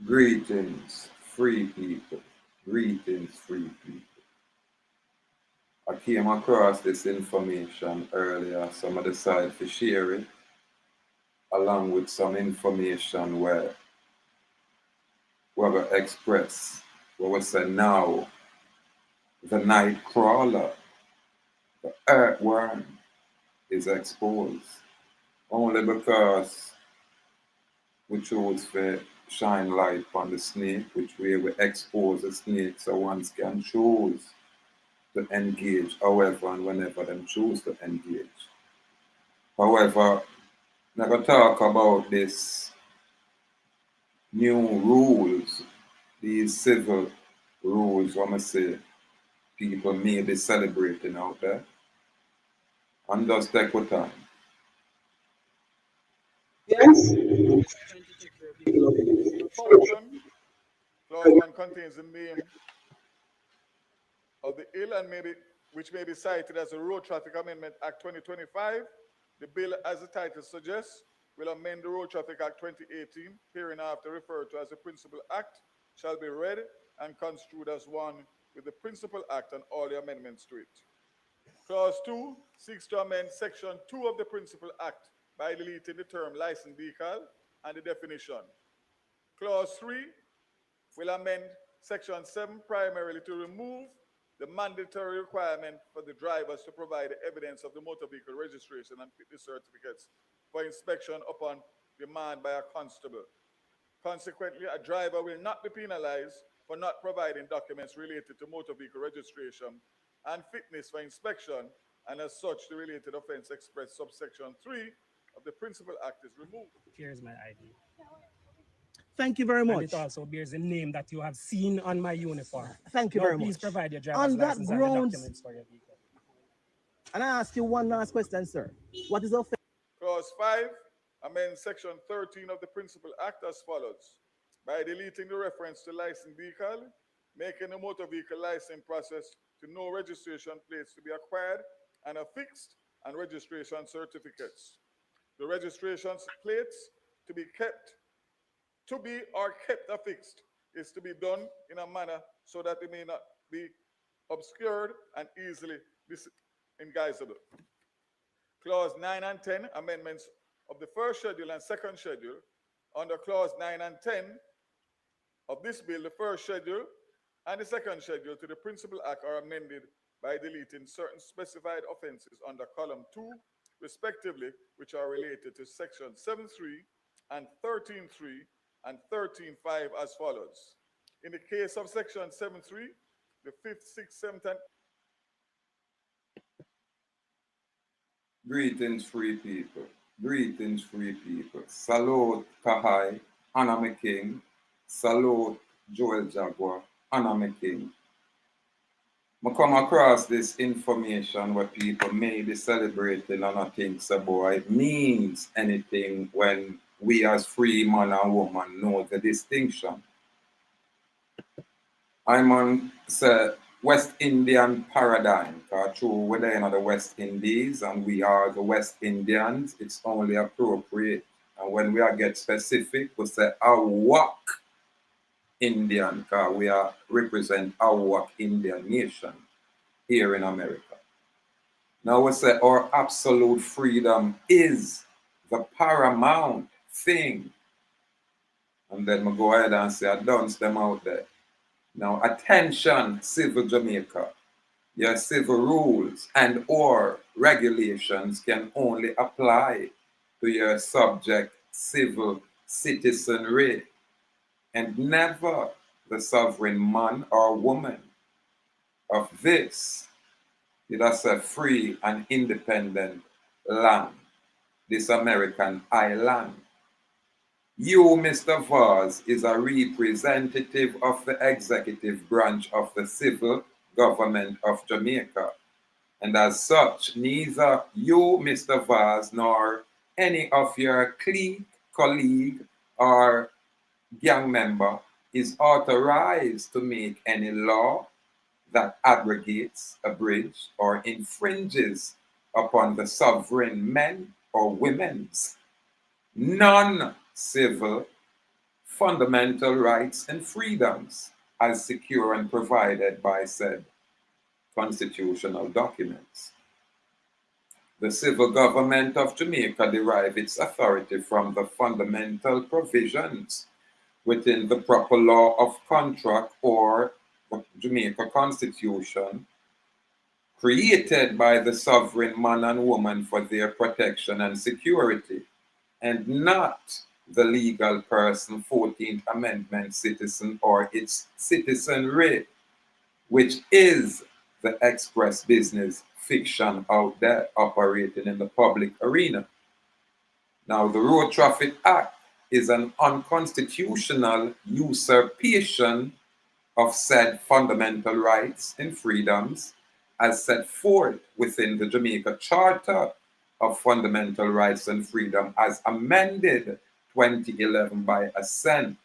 Greetings, free people. Greetings, free people. I came across this information earlier, so I decided to share it along with some information where we will express what we say now. The Nightcrawler, the earthworm, is exposed only because we chose to shine light on the snake, which way we expose the snake so one can choose to engage however and whenever them choose to engage. However, I'm going to talk about this new rules, these civil rules, I'm going to say, people may be celebrating out there. And just take your time. Yes. Trying to take care of people of Introduction. Clause 1 contains the name of the ill and which may be cited as the Road Traffic Amendment Act 2025. The bill, as the title suggests, will amend the Road Traffic Act 2018, hereinafter referred to as the Principal Act, shall be read and construed as one with the Principal Act and all the amendments to it. Clause 2 seeks to amend Section 2 of the Principal Act by deleting the term licensed vehicle and the definition. Clause 3 will amend Section 7 primarily to remove the mandatory requirement for the drivers to provide the evidence of the motor vehicle registration and fitness certificates for inspection upon demand by a constable. Consequently, a driver will not be penalized for not providing documents related to motor vehicle registration and fitness for inspection, and as such, the related offense expressed subsection 3 of the Principal Act is removed. Here's my ID. Thank you very And much. it also bears a name that you have seen on my uniform. Thank you Now, very please much. provide your driver's On that license and the grounds, documents for your vehicle. and I ask you one last question, sir. What is the offense? Clause 5 amends Section 13 of the Principal Act as follows. By deleting the reference to licensed vehicle, making the motor vehicle license process to no registration plates to be acquired and affixed, and registration certificates. The registration plates to be kept affixed is to be done in a manner so that they may not be obscured and easily disguisable. Clause 9 and 10, amendments of the first schedule and second schedule. Under clause 9 and 10 of this bill, the first schedule and the second schedule to the Principal Act are amended by deleting certain specified offenses under column 2, respectively, which are related to section 7.3 and 13.3 and 13.5 as follows. In the case of section 7.3, the 5th, 6th, 7th, and Greetings, free people. Greetings, free people. Salute, Kahai, Anna King. Salute, Joel Jaguar, Anna King. I come across this information where people may be celebrating and I think so, boy, it means anything when we as free man and woman know the distinction. I'm on West Indian paradigm, because true, we're there in the West Indies and we are the West Indians, it's only appropriate. And when we are get specific, we say Awak Indian, because we are represent Awak Indian nation here in America. Now we say our absolute freedom is the paramount thing. And then we go ahead and say, I dance them out there. Now, attention, Civil Jamaica. Your civil rules and or regulations can only apply to your subject civil citizenry and never the sovereign man or woman of this. That's a free and independent land, this American island. You, Mr. Vaz, is a representative of the executive branch of the Civil Government of Jamaica. And as such, neither you, Mr. Vaz, nor any of your clique, colleague, or gang member is authorized to make any law that abrogates, abridges, or infringes upon the sovereign men or women's non-civil fundamental rights and freedoms as secure and provided by said constitutional documents. The civil government of Jamaica derives its authority from the fundamental provisions within the proper law of contract or the Jamaica Constitution, created by the sovereign man and woman for their protection and security, and not the legal person, 14th Amendment citizen or its citizenry, which is the express business fiction out there operating in the public arena. Now, the Road Traffic Act is an unconstitutional usurpation of said fundamental rights and freedoms as set forth within the Jamaica Charter of Fundamental Rights and Freedom as amended 2011 by assent.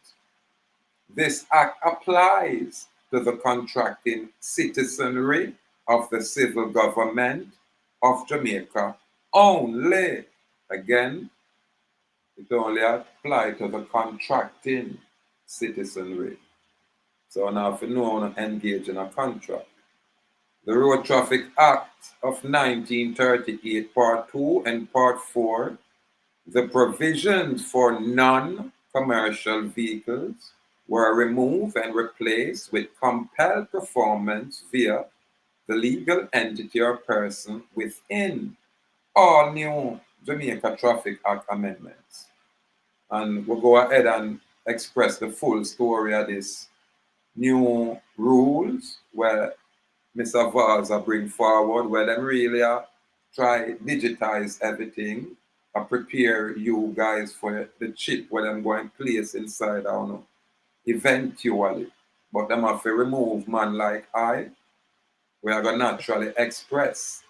This act applies to the contracting citizenry of the civil government of Jamaica only. Again, it only applies to the contracting citizenry. So now if you know to engage in a contract. The Road Traffic Act of 1938, Part 2 and Part 4, the provisions for non-commercial vehicles were removed and replaced with compelled performance via the legal entity or person within all new Jamaica Traffic Act amendments. And we'll go ahead and express the full story of this new rules where Mr. Valza bring forward, where them really try digitize everything and prepare you guys for the chip where them going place inside, I don't know, eventually. But them have to remove man like I. We are going to naturally express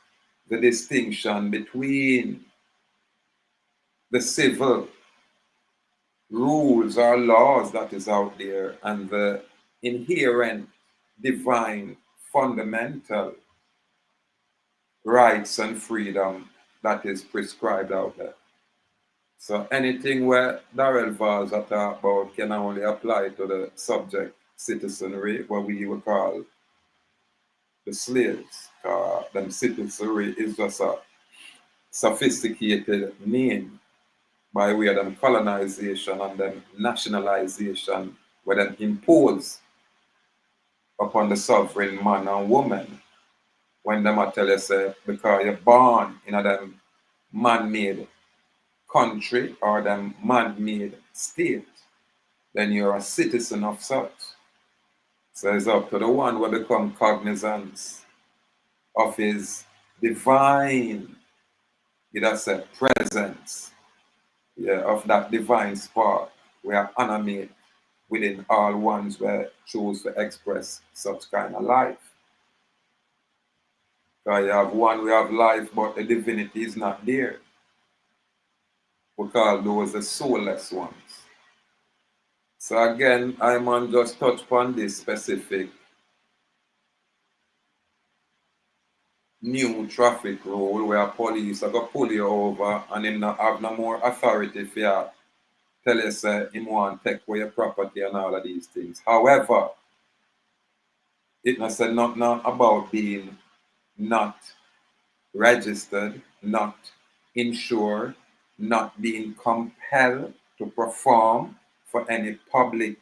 the distinction between the civil rules or laws that is out there and the inherent divine fundamental rights and freedom that is prescribed out there. So anything where Darrell Valza talk about can only apply to the subject citizenry, what we would call the slaves. Them citizenry is just a sophisticated name by way of them colonization and them nationalization where them impose upon the sovereign man and woman when them a tell you say because you're born in a them man-made country or them man-made state, then you're a citizen of such. So it's up to the one who become cognizant of his divine, you know, say presence, yeah, of that divine spark where animate within all ones where choose to express such kind of life. So you have one, we have life, but the divinity is not there. We call those the soulless ones. So again, I man just touch upon this specific new traffic rule where police are going to pull you over and him not have no more authority for you tell you say him want to take away your property and all of these things. However, it not say nothing about being not registered, not insured, not being compelled to perform for any public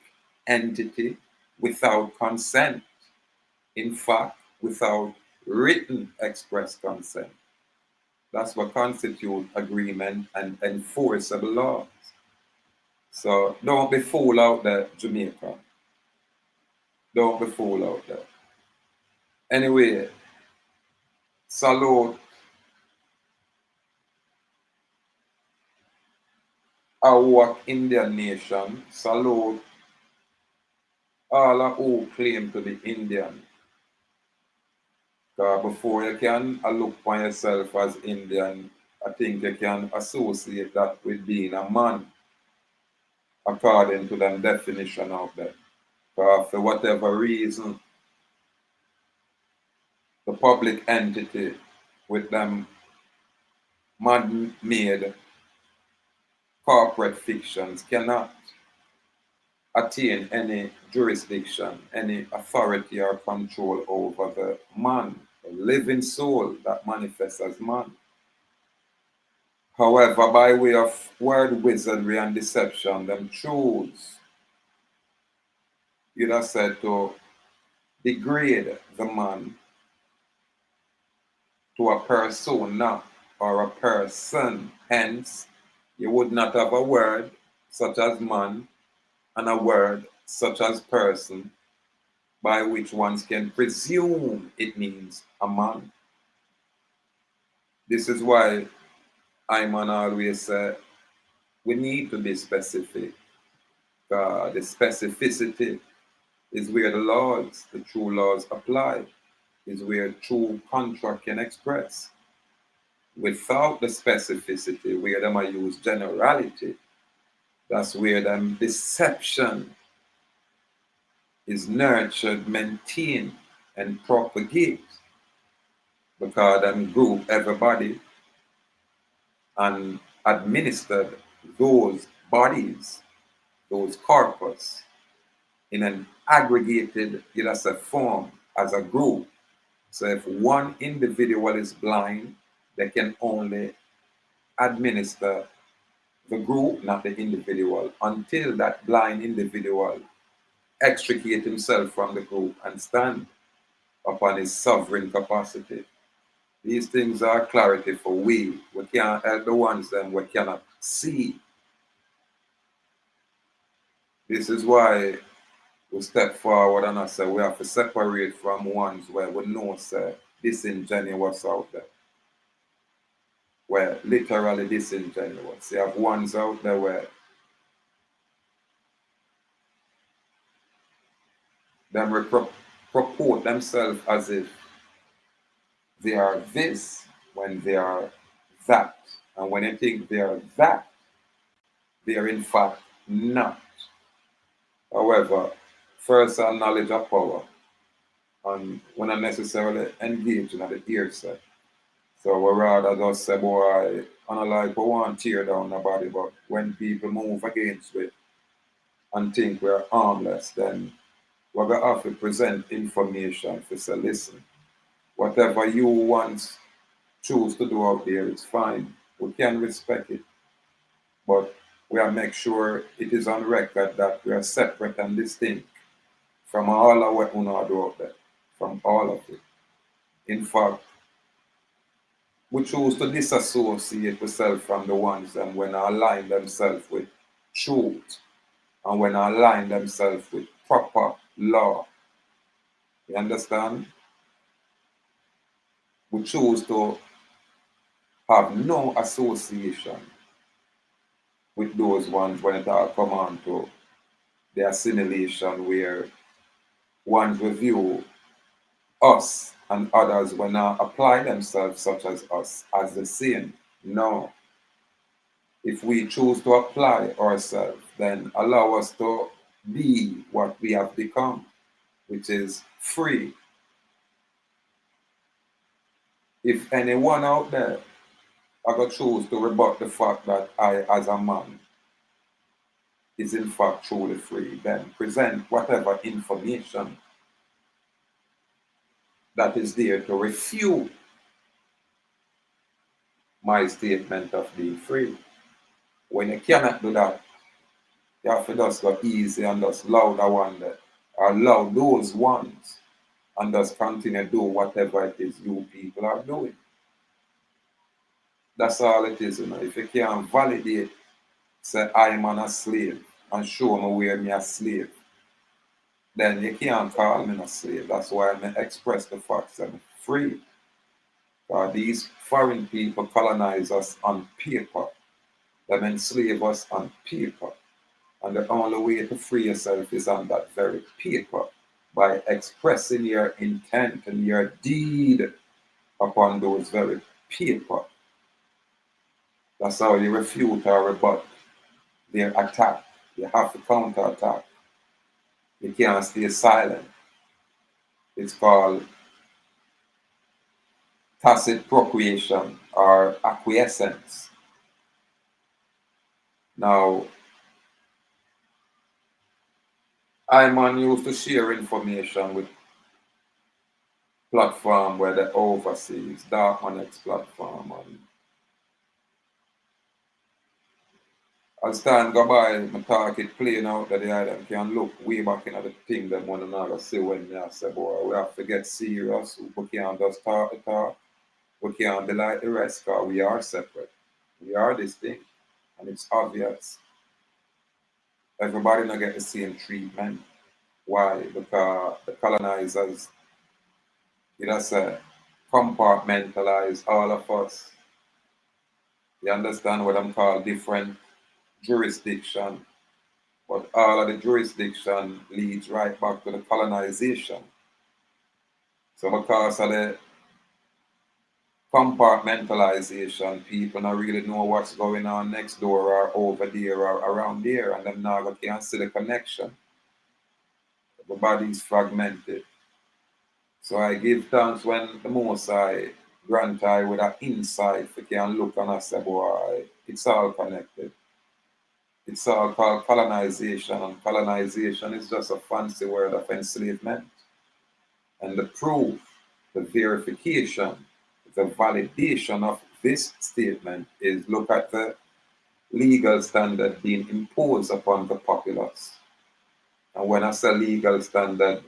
entity without consent. In fact, without written express consent. That's what constitutes agreement and enforceable laws. So don't be fooled out there, Jamaica. Don't be fooled out there. Anyway, salute our Indian nation. Salute all who claim to be Indian. Before you can look upon yourself as Indian, I think you can associate that with being a man, according to the definition of that. For whatever reason, the public entity with them man-made corporate fictions cannot attain any jurisdiction, any authority or control over the man, the living soul that manifests as man. However, by way of word wizardry and deception, them choose, you'd have said, to degrade the man to a persona or a person. Hence, you would not have a word such as man and a word such as person by which one can presume it means a man. This is why Ayman always say we need to be specific. The specificity is where the laws, the true laws apply, is where true contract can express. Without the specificity, where them I use generality, that's where them deception is nurtured, maintained, and propagated, because them group everybody and administered those bodies, those corpus, in an aggregated, form as a group. So if one individual is blind, they can only administer the group, not the individual, until that blind individual extricate himself from the group and stand upon his sovereign capacity. These things are clarity for we. We can't help the ones that we cannot see. This is why we step forward and I say we have to separate from ones where we know say disingenuous out there. Where literally disingenuous. You have ones out there where them purport themselves as if they are this when they are that. And when they think they are that, they are in fact not. However, first our knowledge of power, and we're not necessarily engaged in the hearsay. So we rather just say, boy, unlike we want to tear down nobody, but when people move against it and think we're harmless, then we're going to have to present information to say, listen, whatever you want choose to do out there, it's fine. We can respect it. But we have to make sure it is on record that we are separate and distinct from all of what we do out there, from all of it. In fact, we choose to disassociate ourselves from the ones that when they align themselves with truth and when they align themselves with proper law. You understand? We choose to have no association with those ones when it all come on to the assimilation where ones review us and others when they apply themselves such as us as the same. No. If we choose to apply ourselves, then allow us to be what we have become, which is free. If anyone out there I go choose to rebut the fact that I, as a man, is in fact truly free, then present whatever information that is there to refute my statement of being free. When you cannot do that, you have to just go easy and just allow the one that, or allow those ones and just continue to do whatever it is you people are doing. That's all it is, you know. If you can't validate, say I'm a slave and show me where me a slave, then you can't call me a slave. That's why I express the fact that I'm free. These foreign people colonize us on paper. They enslave us on paper. And the only way to free yourself is on that very paper, by expressing your intent and your deed upon those very paper. That's how you refute or rebut their attack. You have to counterattack. You can't stay silent. It's called tacit procreation or acquiescence. Now, I man used to share information with platform where the overseas, Dark Monex platform. And as time go by, my talk it playing out that the item can look way back into the thing that one another see when they say, boy, we have to get serious. We can't just talk the talk. We can't be like the rest because we are separate. We are this thing. And it's obvious. Everybody not get the same treatment. Why? Because the colonizers, you know, say, compartmentalize all of us. You understand what I'm called different jurisdiction, but all of the jurisdiction leads right back to the colonization. So because of the compartmentalization, people don't really know what's going on next door or over there or around there, and them now can't see the connection. The body is fragmented. So I give thanks when the Most High grant I with an insight, we can look and I say, boy, it's all connected. It's all called colonization, and colonization is just a fancy word of enslavement. And the proof, the verification, the validation of this statement is look at the legal standard being imposed upon the populace. And when I say legal standard,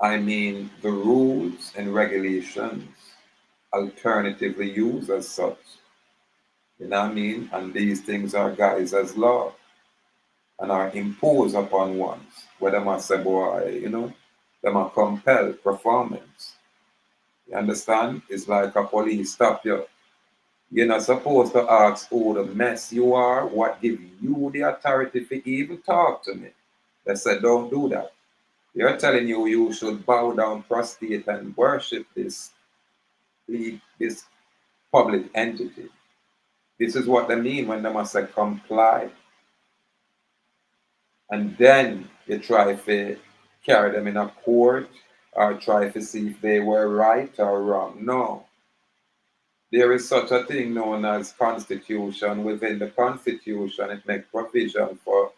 I mean the rules and regulations alternatively used as such. You know what I mean? And these things are guised as law and are imposed upon ones. Where them are say, boy, you know, them are compelled performance. You understand? It's like a police stop you. You're not supposed to ask who the mess you are, what give you the authority to even talk to me. They said, don't do that. They're telling you you should bow down, prostrate, and worship this public entity. This is what they mean when they must say comply. And then you try to carry them in a court or try to see if they were right or wrong. No. There is such a thing known as constitution. Within the constitution, it makes provision for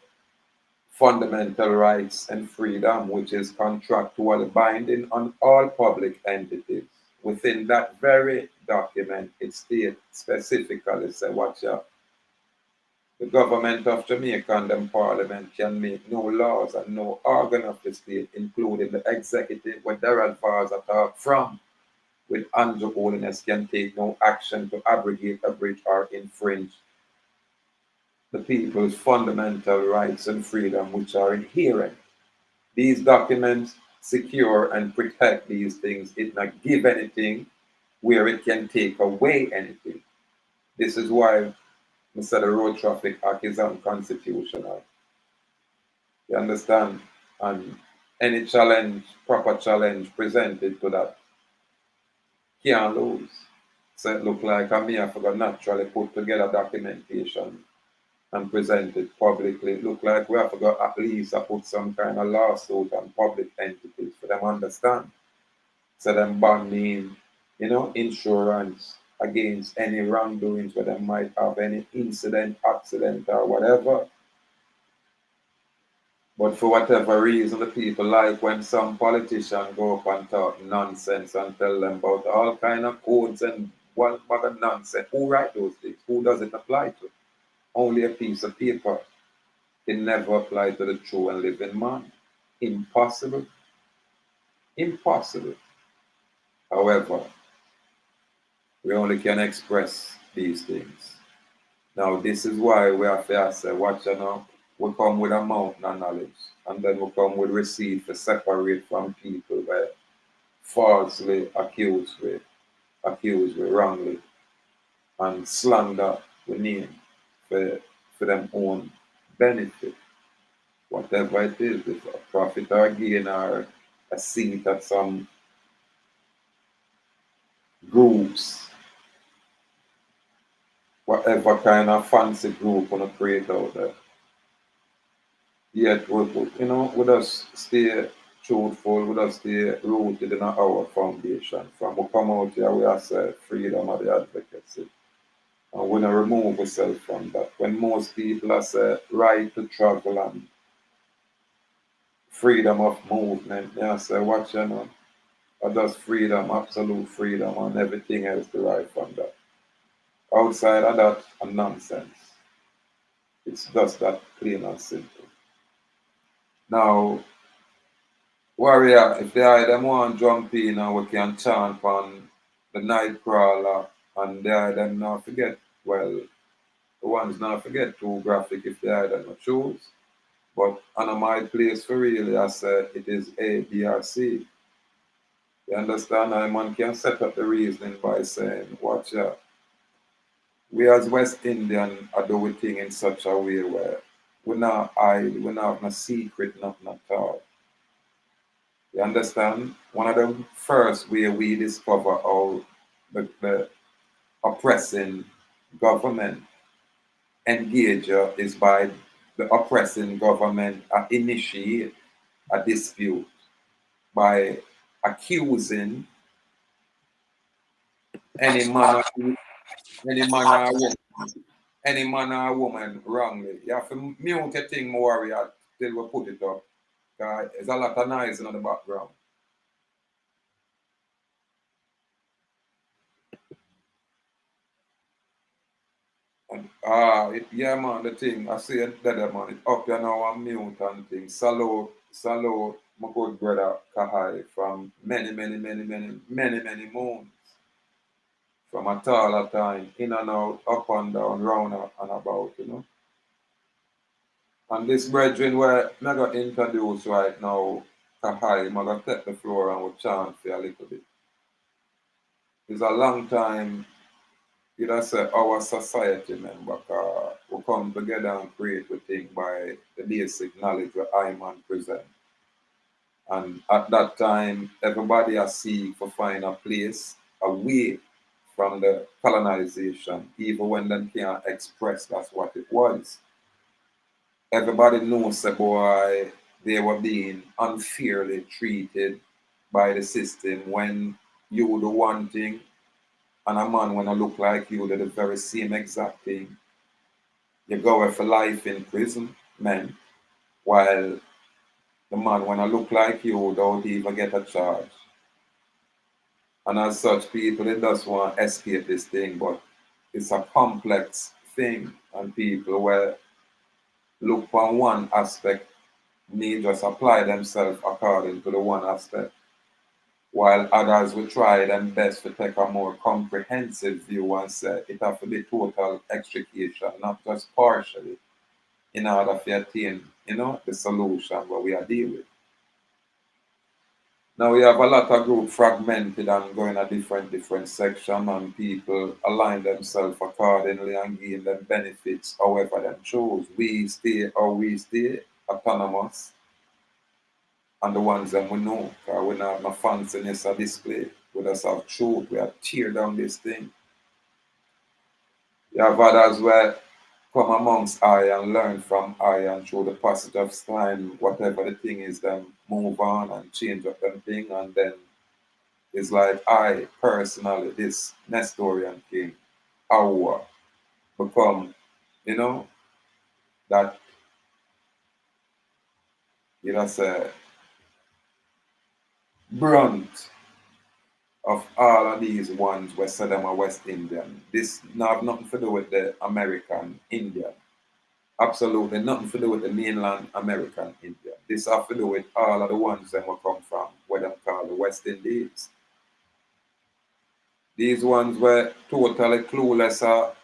fundamental rights and freedom, which is contractual binding on all public entities. Within that very document, it states specifically, say, watch out. The government of Jamaica and the parliament can make no laws and no organ of the state, including the executive, where Daryl Fars are from, with undue holiness can take no action to abrogate, abridge, or infringe the people's fundamental rights and freedom which are inherent. These documents secure and protect these things. It not give anything where it can take away anything. This is why Mr. The Road Traffic Act is unconstitutional. You understand? And any challenge, proper challenge presented to that can't lose. So it look like I may have forgot naturally put together documentation and present it publicly. It look like we have got at least put some kind of lawsuit on public entities for them understand. So them bond mean, you know, insurance against any wrongdoings where they might have any incident, accident or whatever. But for whatever reason, the people like when some politician go up and talk nonsense and tell them about all kind of codes and one bag of nonsense. Who write those things? Who does it apply to? Only a piece of paper. Can never apply to the true and living man. Impossible. Impossible. However, we only can express these things. Now, this is why we have to say, watch you know, we come with a mountain of knowledge, and then we come with receipt to separate from people where falsely accused with wrongly, and slander the name for them own benefit. Whatever it is, if a profit or gain or a seat at some groups, whatever kind of fancy group want to create out there. Yet, you know, we just stay truthful, we just stay rooted in our foundation. From we come out here, we have said freedom of the advocacy. And we don't remove ourselves from that. When most people are say right to travel and freedom of movement. Yeah, so watch you know. Or just freedom, absolute freedom, and everything else derived from that. Outside of that, a nonsense. It's just that plain and simple. Now, warrior, if they are them want jump in and we can chant on the Nightcrawler and they are them not forget, well, the ones not forget too graphic if they are them not choose. But on my place for really, I said it is A, B, or C. You understand? And man can set up the reasoning by saying, watch out. We as West Indian are doing things in such a way where we're not hide, we're not have no secret, nothing at all. You understand? One of the first way we discover how the oppressing government engager is by the oppressing government initiate a dispute by accusing any man or any man or woman, any man or woman wrongly. You have to mute your thing, warrior, till we put it up. There's a lot of noise in the background. Yeah, man, the thing, I see it there, man. It's up there now, I'm mute and things. Salute, my good brother Kahai from many moons. From a taller time, in and out, up and down, round and about, you know. And this brethren where I'm going to introduce right now, Kahai, I'm going to take the floor and we'll chant for a little bit. It's a long time, you know, say our society member, we come together and create a thing by the basic knowledge that I man present. And at that time, everybody has seek for find a place away from the colonization, even when they can't express that's what it was. Everybody knows that boy they were being unfairly treated by the system when you do one thing and a man when I look like you did the very same exact thing. You go away for life in prison, man, while the man when I look like you don't even get a charge. And as such, people they just want to escape this thing, but it's a complex thing, and people will look on one aspect, may just apply themselves according to the one aspect, while others will try their best to take a more comprehensive view and say it has to be total extrication, not just partially, in order to attain, you know, the solution what we are dealing with. Now we have a lot of group fragmented and going a different section and people align themselves accordingly and gain them benefits however them choose. We stay autonomous and the ones that we know. Because we don't have no fanciness or display. We just have truth. We have tear down this thing. You have others where come amongst I and learn from I and through the passage of time, whatever the thing is, then move on and change up them thing and then it's like I personally, this Nestorian king, our become, you know, that you know say brunt of all of these ones where say them are West Indian. This not have nothing to do with the American Indian. Absolutely nothing to do with the mainland American Indian. This have to do with all of the ones that will come from what them call the West Indies. These ones were totally clueless of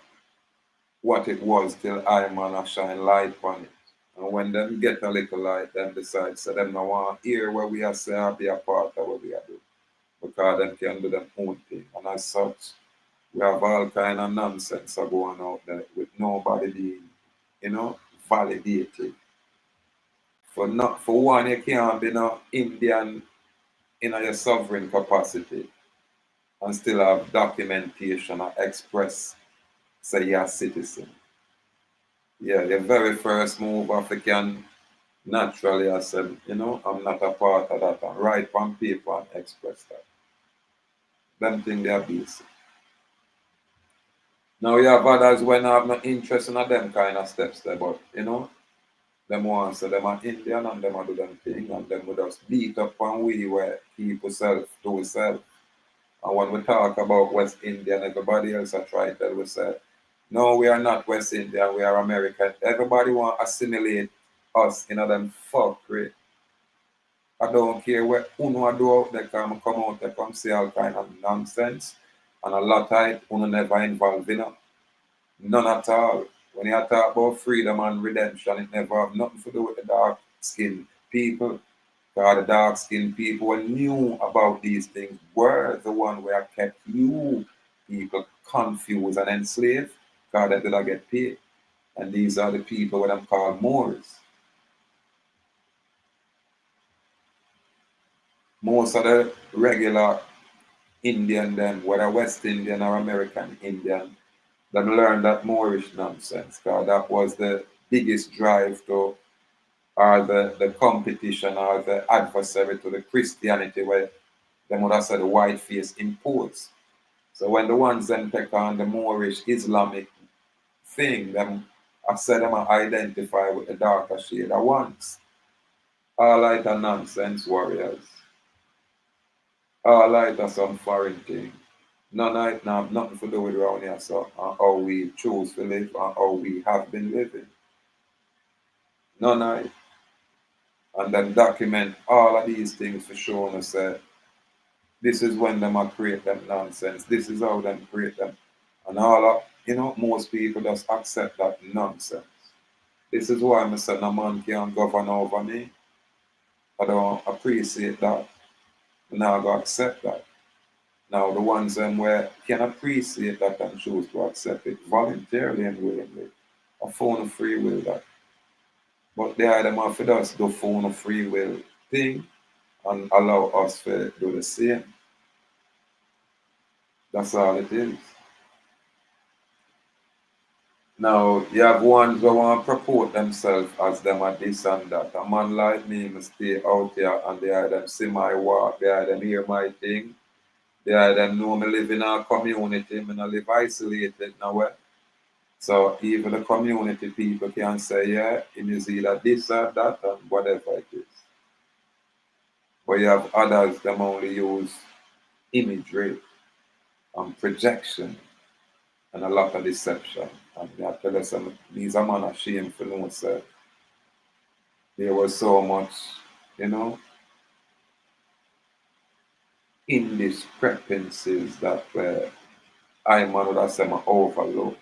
what it was till I man a shine light on it. And when them get a little light, them decide so them no want hear what we are saying be a part of what we are doing. Because them can do them own thing. And as such, we have all kind of nonsense going out there with nobody being, you know, validated. For one, you can't be no Indian in your sovereign capacity and still have documentation or express say you're a citizen. Yeah, the very first move African naturally I said, you know, I'm not a part of that and write on paper and express that. Them thing they are basic. Now you have others when I have no interest in them kind of steps there, but you know, Them want so them are Indian and them are do them thing and them would just beat up on we where people self to self. And when we talk about West Indian, everybody else are trying to tell us that no, we are not West Indian, we are American. Everybody want to assimilate us in them fuckery. I don't care what uno do out there come out there come say all kind of nonsense. And a lot of it uno never involved in it. None at all. When you talk about freedom and redemption, it never have nothing to do with the dark skinned people. Because the dark skinned people who knew about these things were the one who have kept you people confused and enslaved. Because they did not get paid. And these are the people what I'm called Moors. Most of the regular Indian them, whether West Indian or American Indian, them learn that Moorish nonsense. Because that was the biggest drive to or the competition or the adversary to the Christianity where them would have said the white face imposed. So when the ones then take on the Moorish Islamic thing, them I said them identify with the darker shade of ones. All light are nonsense warriors. All light are some foreign thing. None of it have nothing to do with around here, so and how we choose to live and how we have been living. None of it. And then document all of these things for showing us that this is when them are create them nonsense. This is how them create them. And all of, most people just accept that nonsense. This is why I said no man can govern over me. I don't appreciate that. I'm not going to accept that. Now, the ones where can appreciate that and choose to accept it voluntarily and willingly, a phone of free will that. But they are them have to just do phone of free will thing and allow us to do the same. That's all it is. Now, you have ones who want to purport themselves as them at this and that. A man like me must stay out here and they are them see my walk, they are them hear my thing, they are them know me live in a community, me not live isolated nowhere. So even the community people can say, yeah, it is either this or that and whatever it is. But you have others them only use imagery and projection and a lot of deception. And I tell you some these are man ashamed for no say there was so much, you know, indiscrepancies that I man would have said overlooked.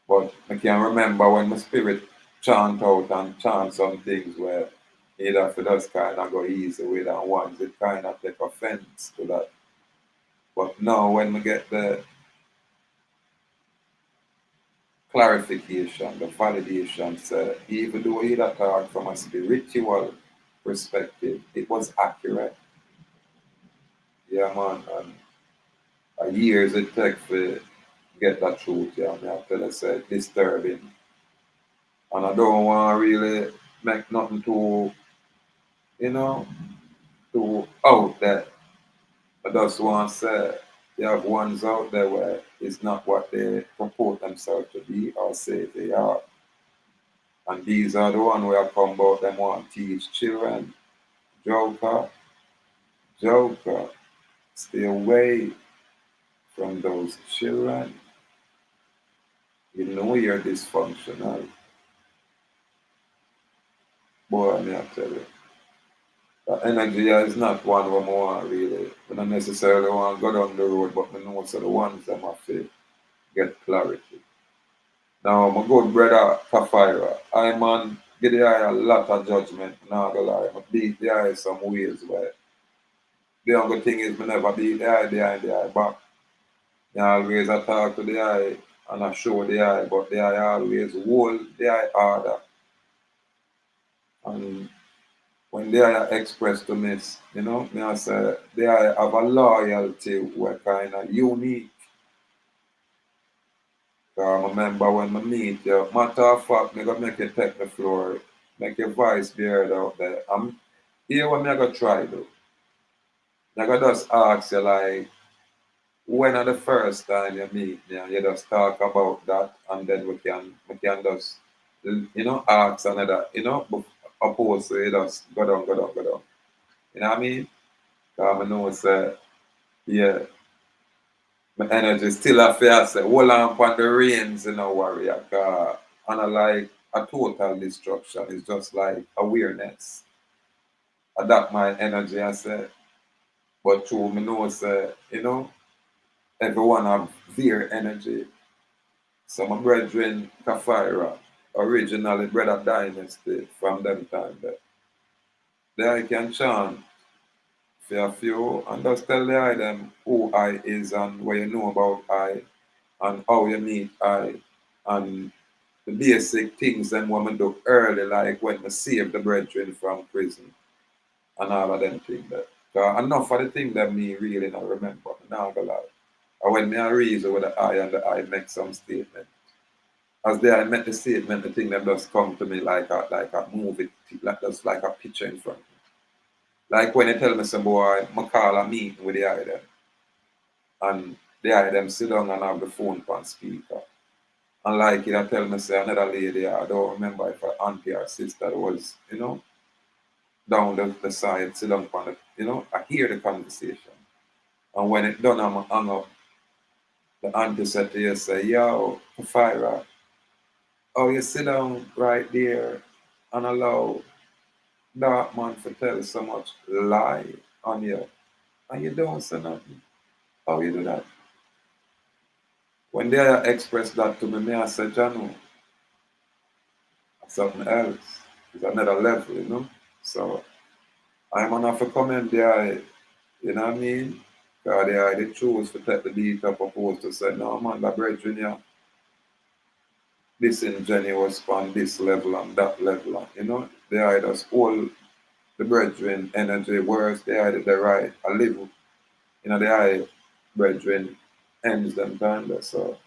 But I can remember when my spirit chant out and chant some things where either for us kind of go easy with and ones it kind of take offense to that. But now when we get the clarification, the validation, so even though he that talk from a spiritual perspective, it was accurate. Yeah, man. And years it take to get that truth, yeah. I have to say disturbing. And I don't want to really make nothing too, you know, too out there. I just want to say you have ones out there where it's not what they purport themselves to be or say they are. And these are the ones where I come about them want to teach children. Joker, Joker, stay away from those children. You know you're dysfunctional. Boy, I may I tell you. That energy is not one where I want really. I don't necessarily want to go down the road, but I know so the ones that I feel get clarity. Now, my good brother Kafira, I man give the eye a lot of judgment, not gonna lie. I beat the eye some ways where the only thing is I never beat the eye behind the eye back. I always I talk to the eye and I show the eye, but the eye always hold the eye harder. And when they are expressed to me, me I say they are have a loyalty where kind of unique. I remember when I meet you, matter of fact, me gonna make you take the floor, make your voice be heard out there. I'm here what me I gonna try though. I gonna just ask you like when are the first time you meet me and you just talk about that and then we can just ask another, opposed to it, just go down, go down, go down. You know what I mean? I know say, yeah, my energy still a fair say, hold on upon the reins, warrior. And like a total destruction, it's just like awareness. Adapt my energy, I say. But true, me know say, everyone have their energy. So my brethren, Kafira, originally brother dynasty from them time there. There I can chant for a few and just tell the I them who I is and what you know about I and how you meet I and the basic things them women do early like when I save the brethren from prison and all of them things there. Enough of the thing that me really not remember, now go lie. And when me I reason with the I and the I make some statement. As there I make the statement, the thing that just come to me like a movie, like just like a picture in front of me. Like when they tell me some boy, I call a meeting with the eye them, and the eye them sit down and have the phone on speaker. And like it, I tell me say another lady, I don't remember if her auntie or sister was, down the side, sit down on I hear the conversation. And when it done, I'm hung up. The auntie said to you, say, yo, Fira, oh, you sit down right there and allow dark man to tell so much lie on you, and you don't say nothing. How you do that? When they express that to me, I say, Janu, something else. It's another level. So I'm gonna have to come in there, you know what I mean? Because they choose to take the beat up opposed to say, no man, the brethren, yeah, disingenuous on this level and that level. They are just all the brethren energy worse, they are the right a live, the eye brethren ends them kind of so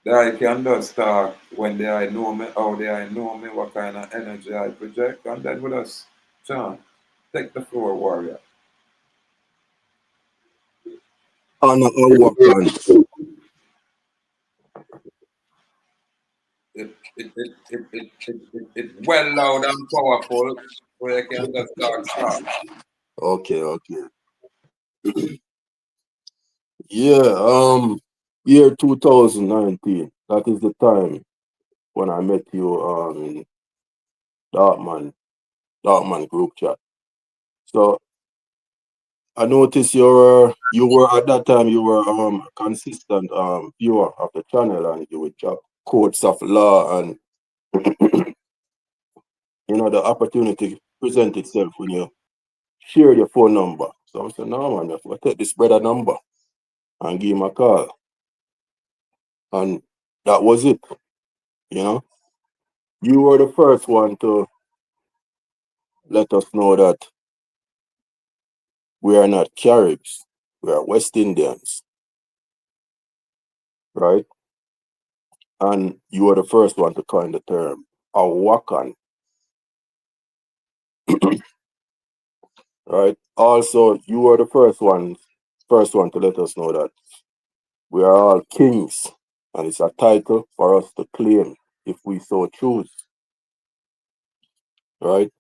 the eye can just talk when the eye know me, how the eye know me, what kind of energy I project, and then with us, John, take the floor, warrior. Honor our plan. It's well loud and powerful, where you can just talk. Okay, okay. Yeah, year 2019. That is the time when I met you in Darkman, Darkman group chat. So I noticed you were at that time you were a consistent viewer of the channel and you would drop quotes of law and the opportunity present itself when you share your phone number. So I said, no man, I take this brother number and give him a call. And that was it, you know. You were the first one to let us know that we are not Caribs, we are West Indians, right? And you were the first one to coin the term Awakan, right? Also, you were the first one to let us know that we are all kings, and it's a title for us to claim if we so choose, right?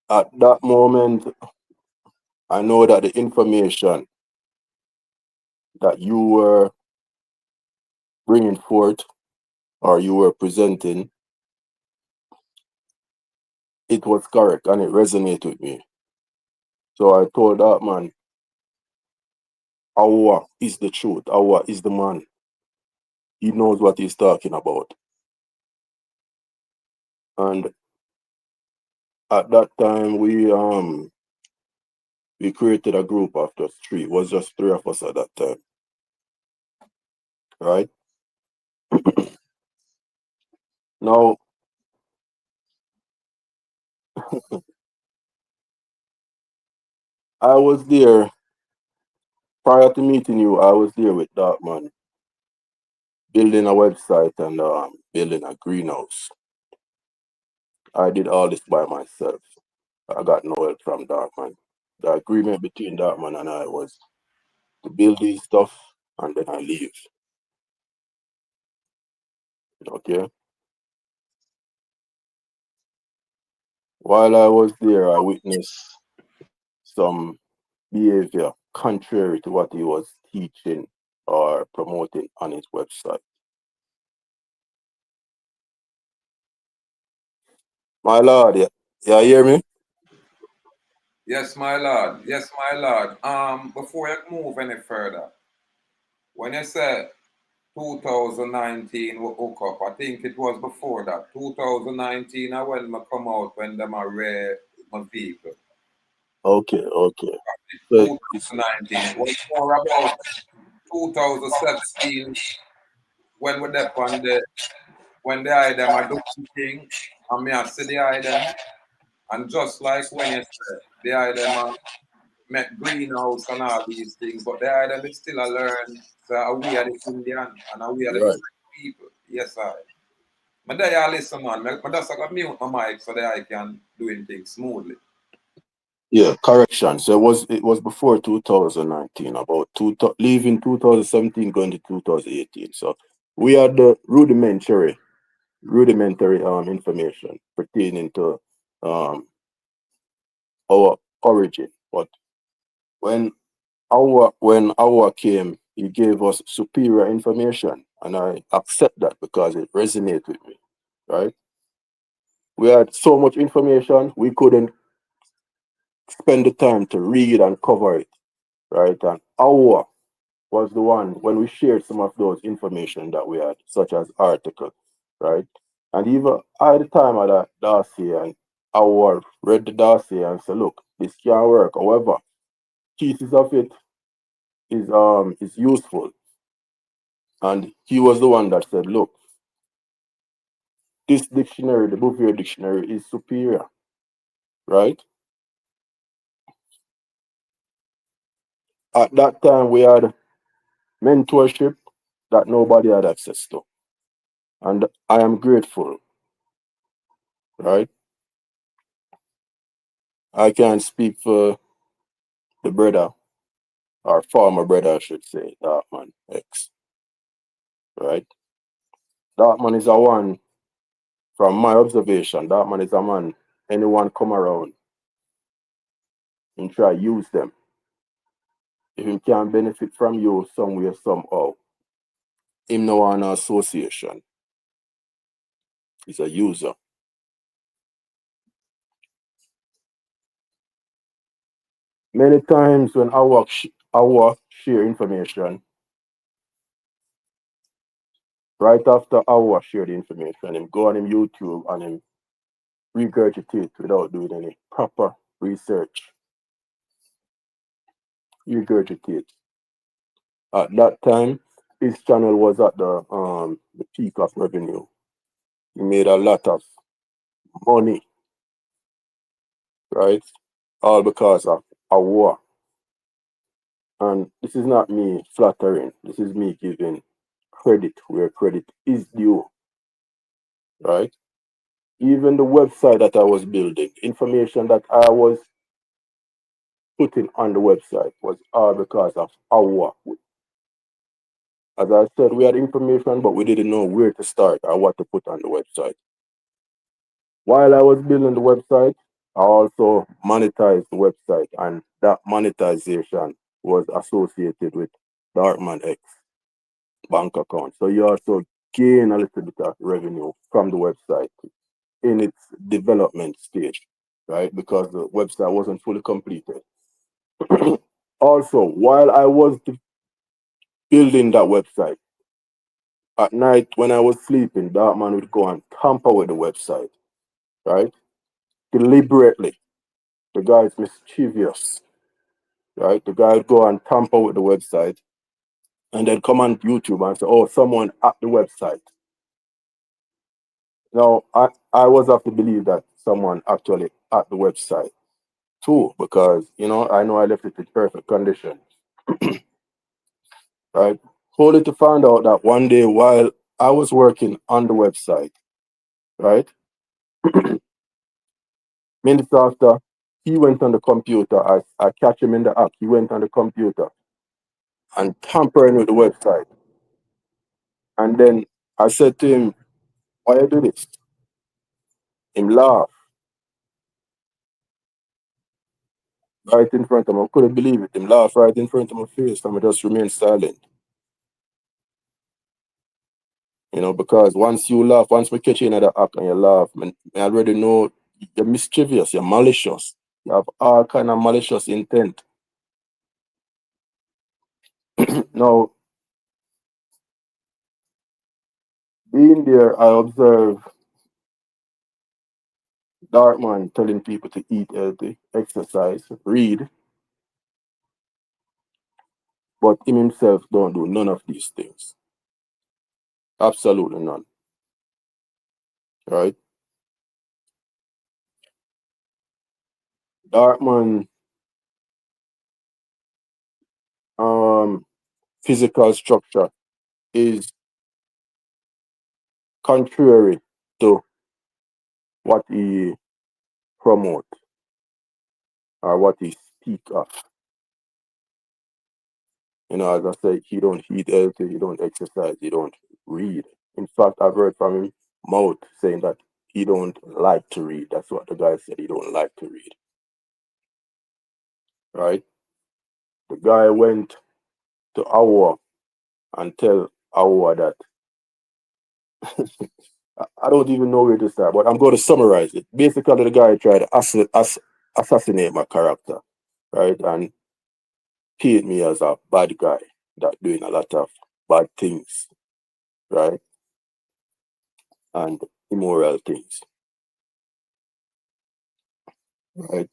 At that moment, I know that the information that you were bringing forth or you were presenting, it was correct and it resonated with me. So I told that man, Awa is the truth. Awa is the man. He knows what he's talking about. And at that time, we created a group of just three. It was just three of us at that time, right? Now, I was there prior to meeting you. I was there with Darkman, building a website and building a greenhouse. I did all this by myself. I got no help from Darkman. The agreement between Darkman and I was to build these stuff and then I leave. Okay. While I was there, I witnessed some behavior contrary to what he was teaching or promoting on his website. My lord, yeah, you hear me? Yes, my lord. Yes, my lord. Before you move any further, when you say 2019 we hook up, I think it was before that. 2019 I when I come out when them are rare my people. Okay. So it's 2019. It was more about 2017 when we up on the when the item are doing thing and me I see the item and just like when you said the item are met greenhouse and all these things, but the item is still a learn. So we are the Indian and we are the right. people. Yes, I. But there you listen, man. But that's like a mute my mic so that I can doing things smoothly. Yeah, correction. So it was before 2019, about leaving 2017, going to 2018. So we had the rudimentary information pertaining to um our origin. But when our came, he gave us superior information, and I accept that because it resonates with me. Right? We had so much information we couldn't spend the time to read and cover it. Right? And our was the one when we shared some of those information that we had, such as article, right? And even at the time of that dossier, and I read the dossier and said, look, this can't work. However, pieces of it is useful. And he was the one that said, look, this dictionary, the Bouvier dictionary, is superior, right? At that time we had mentorship that nobody had access to. And I am grateful, right? I can't speak for the brother, or former brother, I should say, Darkman X, right? Darkman is a one, from my observation, Darkman is a man, anyone come around and try use them. If he can benefit from you somewhere, somehow, him no want an association. He's a user. Many times when our share information, right after our share the information, him go on him YouTube and him regurgitate without doing any proper research. Regurgitate. At that time, his channel was at the peak of revenue. He made a lot of money, right? All because of a war. And this is not me flattering. This is me giving credit where credit is due, right? Even the website that I was building, information that I was putting on the website was all because of our. As I said, we had information, but we didn't know where to start or what to put on the website. While I was building the website, I also monetized the website, and that monetization was associated with Darkman X bank account. So you also gain a little bit of revenue from the website in its development stage, right? Because the website wasn't fully completed. Also, while I was building that website, at night when I was sleeping, Darkman would go and tamper with the website, right? Deliberately. The guy is mischievous, right? The guy would go and tamper with the website and then come on YouTube and say, oh, someone at the website. Now, I was have to believe that someone actually at the website too, because, I know I left it in perfect condition, right? Only to find out that one day while I was working on the website, right? Minutes after, he went on the computer. I catch him in the act. He went on the computer and tampering with the website. And then I said to him, Why you do this? Him laugh right in front of me. I couldn't believe it. Him laugh right in front of my face and I just remain silent. You know, because once you laugh, once we catch you in the act and you laugh, I already know you're mischievous, you're malicious. You have all kind of malicious intent. Now, being there, I observe Darkman telling people to eat healthy, exercise, read, but him himself don't do none of these things. Absolutely none. Right? Darkman physical structure is contrary to what he promote or what he speak of. You know, as I said, he don't eat healthy, he don't exercise, he don't read. In fact, I've heard from him mouth saying that he don't like to read. That's what the guy said, he don't like to read. Right? The guy went to Awa and tell Awa that I don't even know where to start, but I'm going to summarize it. Basically, the guy tried to assassinate my character, right? And paint me as a bad guy that doing a lot of bad things, right? And immoral things, right?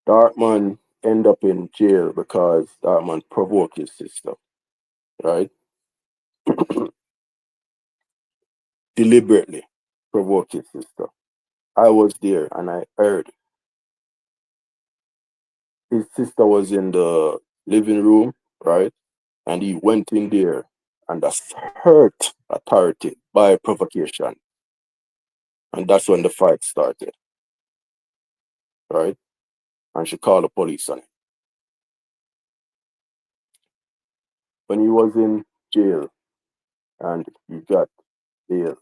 Darkman end up in jail because Darkman provoked his sister, right? Deliberately provoked his sister. I was there and I heard his sister was in the living room, right? And he went in there and hurt authority by provocation. And that's when the fight started, right? And she called the police on him. When he was in jail and he got bail,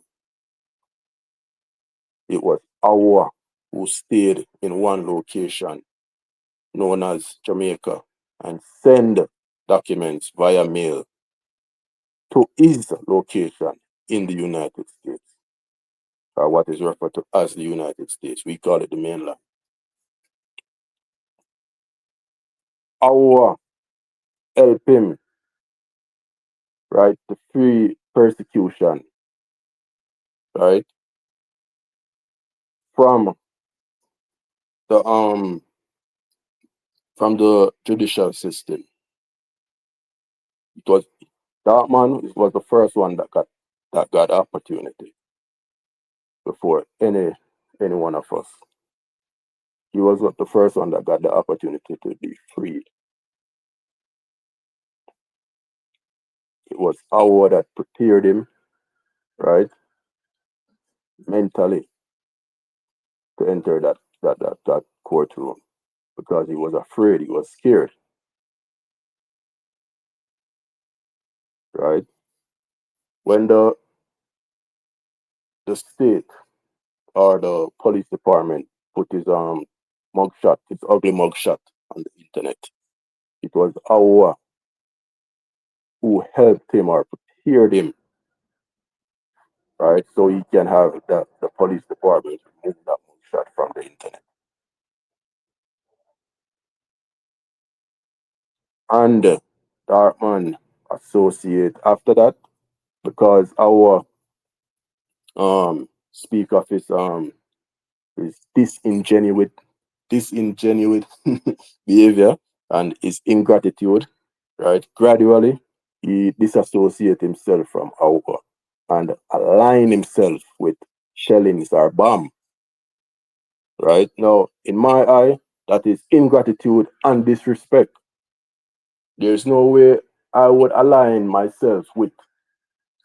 it was Awa who stayed in one location known as Jamaica and send documents via mail to his location in the United States, or what is referred to as the United States. We call it the mainland. Awa help him, right, to free persecution, right, from the judicial system. It was that man was the first one that got opportunity before any one of us. He was the first one that got the opportunity to be freed. It was our that prepared him, right, mentally to enter that courtroom because he was afraid, he was scared, right? When the state or the police department put his mugshot, his ugly mugshot on the internet, it was our who helped him or prepared him, right? So he can have the police department remove that mugshot from the internet. And Darkman associate after that because our speak of his disingenuous behavior and his ingratitude, right? Gradually he disassociate himself from our and align himself with shellings or bomb. Right? Now, in my eye, that is ingratitude and disrespect. There's no way I would align myself with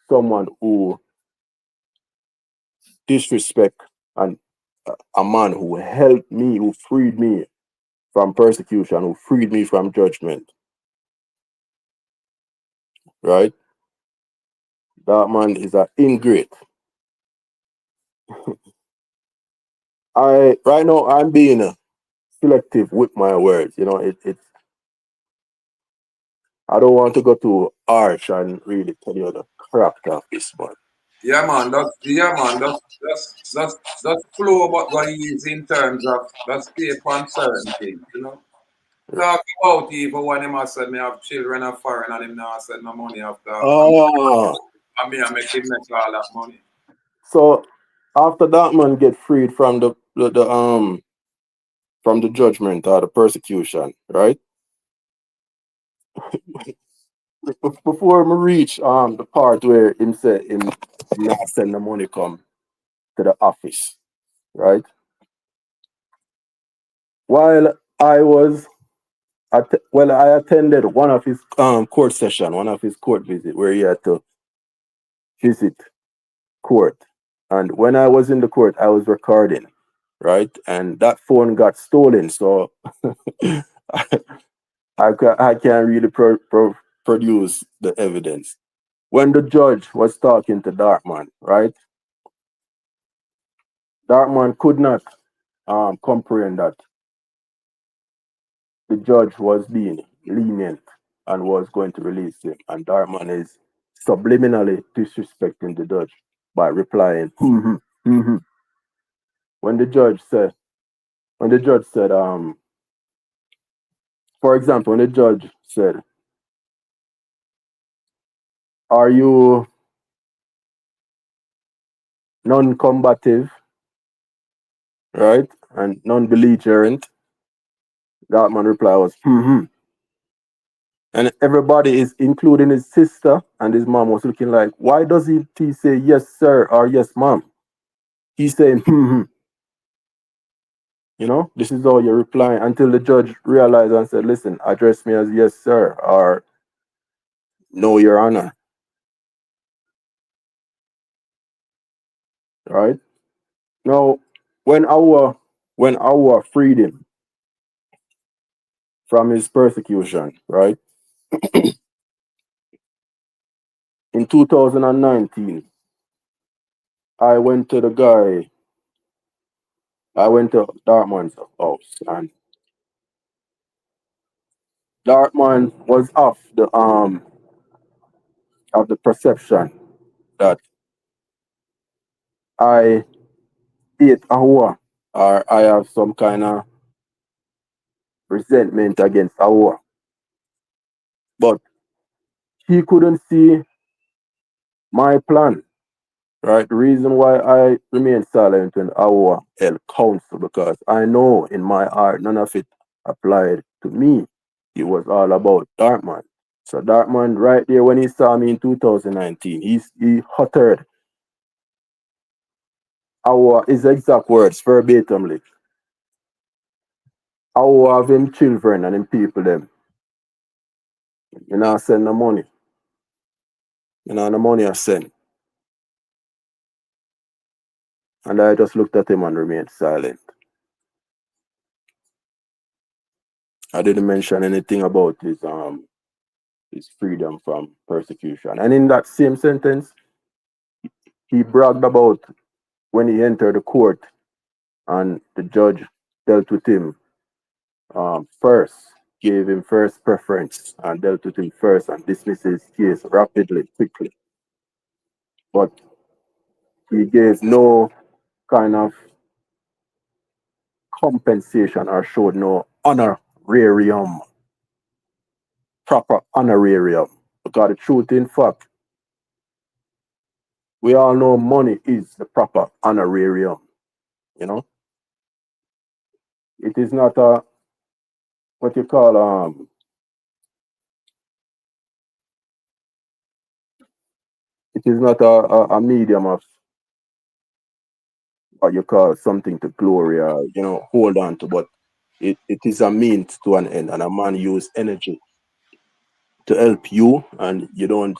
someone who disrespect and a man who helped me, who freed me from persecution, who freed me from judgment. Right? That man is an ingrate. Right now I'm being selective with my words. You know, it's I don't want to go too harsh and really tell you the character of this man. Yeah, man. That's flow about what he is in terms of that's stay on certain things, you know. Talk about even when him said me have children of foreign and him now said no money after Oh, and me I make him make all that money. so after that man get freed from the from the judgment or the persecution, right? Before me reach the part where him say him not send the money come to the office, right? While I was I attended one of his court session, one of his court visit where he had to visit court. And when I was in the court, I was recording, right? And that phone got stolen, so I can't really produce the evidence. When the judge was talking to Darkman, right? Darkman could not comprehend that the judge was being lenient and was going to release him. And Darkman is subliminally disrespecting the judge by replying, mm-hmm, mm-hmm. When the judge said, for example, when the judge said, are you non-combative, right? And non-belligerent? That man reply was, mm-hmm. And everybody is, including his sister and his mom, was looking like, why does he say yes, sir, or yes, mom? He's saying, mm-hmm. You know, this is how you're replying until the judge realized and said, listen, address me as yes, sir, or no, your honor. Right? Now, when our freed him from his persecution, right? In 2019, I went to Dartman's house, and Dartman was of the perception that I hate Ahua, or I have some kind of resentment against Ahua. But he couldn't see my plan, right? The reason why I remained silent when Ahua held counsel, because I know in my heart none of it applied to me. It was all about Dartman. So Dartman, right there, when he saw me in 2019, he uttered his exact words verbatimly. How have him children and him people them. You know, send the money. You know, the money I send. And I just looked at him and remained silent. I didn't mention anything about his freedom from persecution. And in that same sentence, he bragged about when he entered the court and the judge dealt with him first, gave him first preference and dealt with him first and dismissed his case rapidly, quickly. But he gave no kind of compensation or showed no honorarium, proper honorarium. Because the truth, in fact, we all know money is the proper honorarium. You know, it is not a what you call it is not a medium of what you call something to glory or hold on to, but it is a means to an end, and a man use energy to help you, and you don't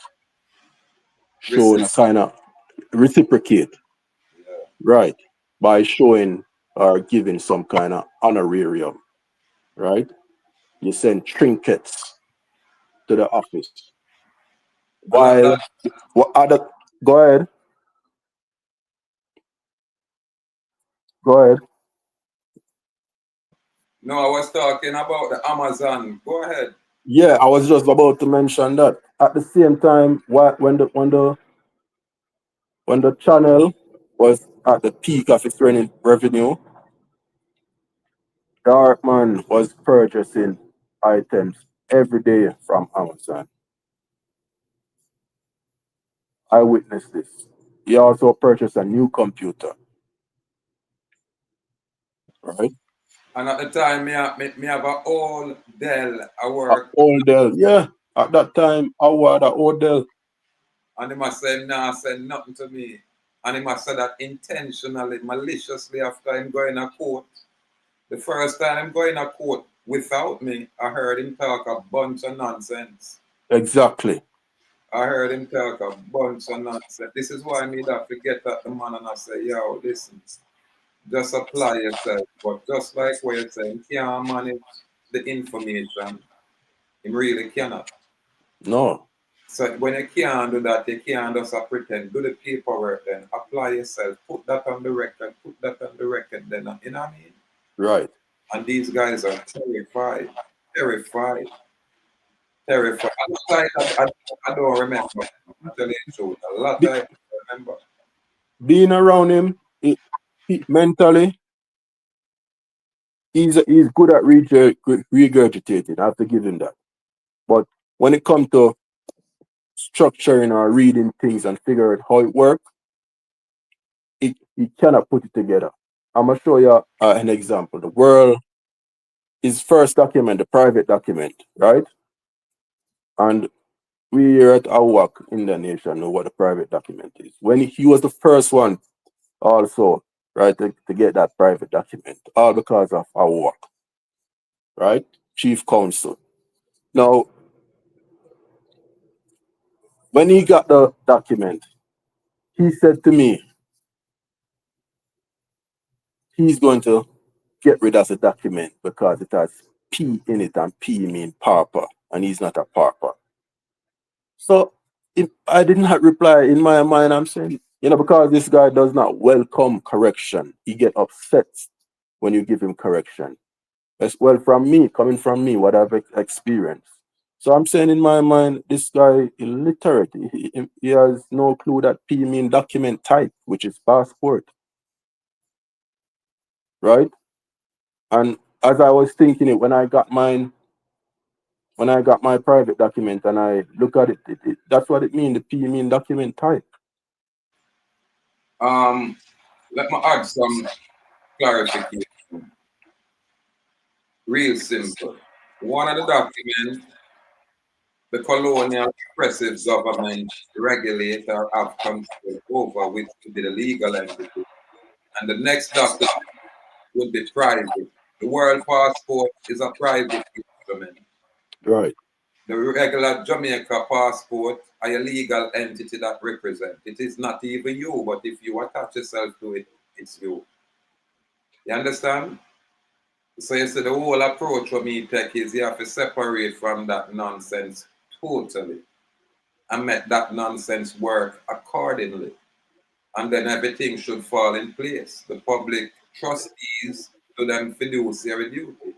show a kind of reciprocate, Yeah. right, by showing or giving some kind of honorarium, right? You send trinkets to the office. Well, While that, what other Go ahead. Go ahead. No, I was talking about the Amazon. Go ahead. Yeah, I was just about to mention that. At the same time, when the channel was at the peak of its revenue, Darkman was purchasing items every day from Amazon. I witnessed this. He also purchased a new computer. Right? And at the time, me have a old Dell I At work. old Dell. Yeah. At that time, I was at old Dell. And he must say, nah, say nothing to me. And he must say that intentionally, maliciously after him going to court. The first time him going to court without me, I heard him talk a bunch of nonsense. Exactly. I heard him talk a bunch of nonsense. This is why I need to forget at the man and I say, yo, listen, just apply yourself. But just like what you're saying, can't manage the information. He really cannot. No. So when you can't do that, you can't just pretend. Do the paperwork then. Apply yourself. Put that on the record. Put that on the record then. You know what I mean? Right. And these guys are terrified. Terrified. Terrified. I don't remember. I'm telling you the truth. A lot Be- I remember. Being around him, mentally, he's good at regurgitating. I have to give him that. But when it comes to structuring or reading things and figuring out how it works, he cannot put it together. I'm gonna show you an example. The world, his first document, the private document, right? And we here at AWAC in the nation know what a private document is. When he was the first one also, right, to get that private document, all because of AWAC, right? Chief Counsel. Now, when he got the document, he said to me, he's going to get rid of the document because it has P in it, and P mean pauper, and he's not a pauper. So if I did not reply, in my mind, I'm saying, because this guy does not welcome correction, he get upset when you give him correction. As well, coming from me, what I've experienced. So I'm saying in my mind, this guy illiterate. He has no clue that P mean document type, which is passport. Right? And as I was thinking it, when I got my private document and I look at it, that's what it means. The P mean document type. Let me add some clarification. Real simple. One of the documents the colonial oppressive government regulate or have control over, which would be the legal entity. And the next document would be private. The world passport is a private instrument. Right. The regular Jamaica passport are a legal entity that represent. It is not even you, but if you attach yourself to it, it's you. You understand? So you see the whole approach for me take is you have to separate from that nonsense totally and make that nonsense work accordingly. And then everything should fall in place. The public trustees do them fiduciary duty.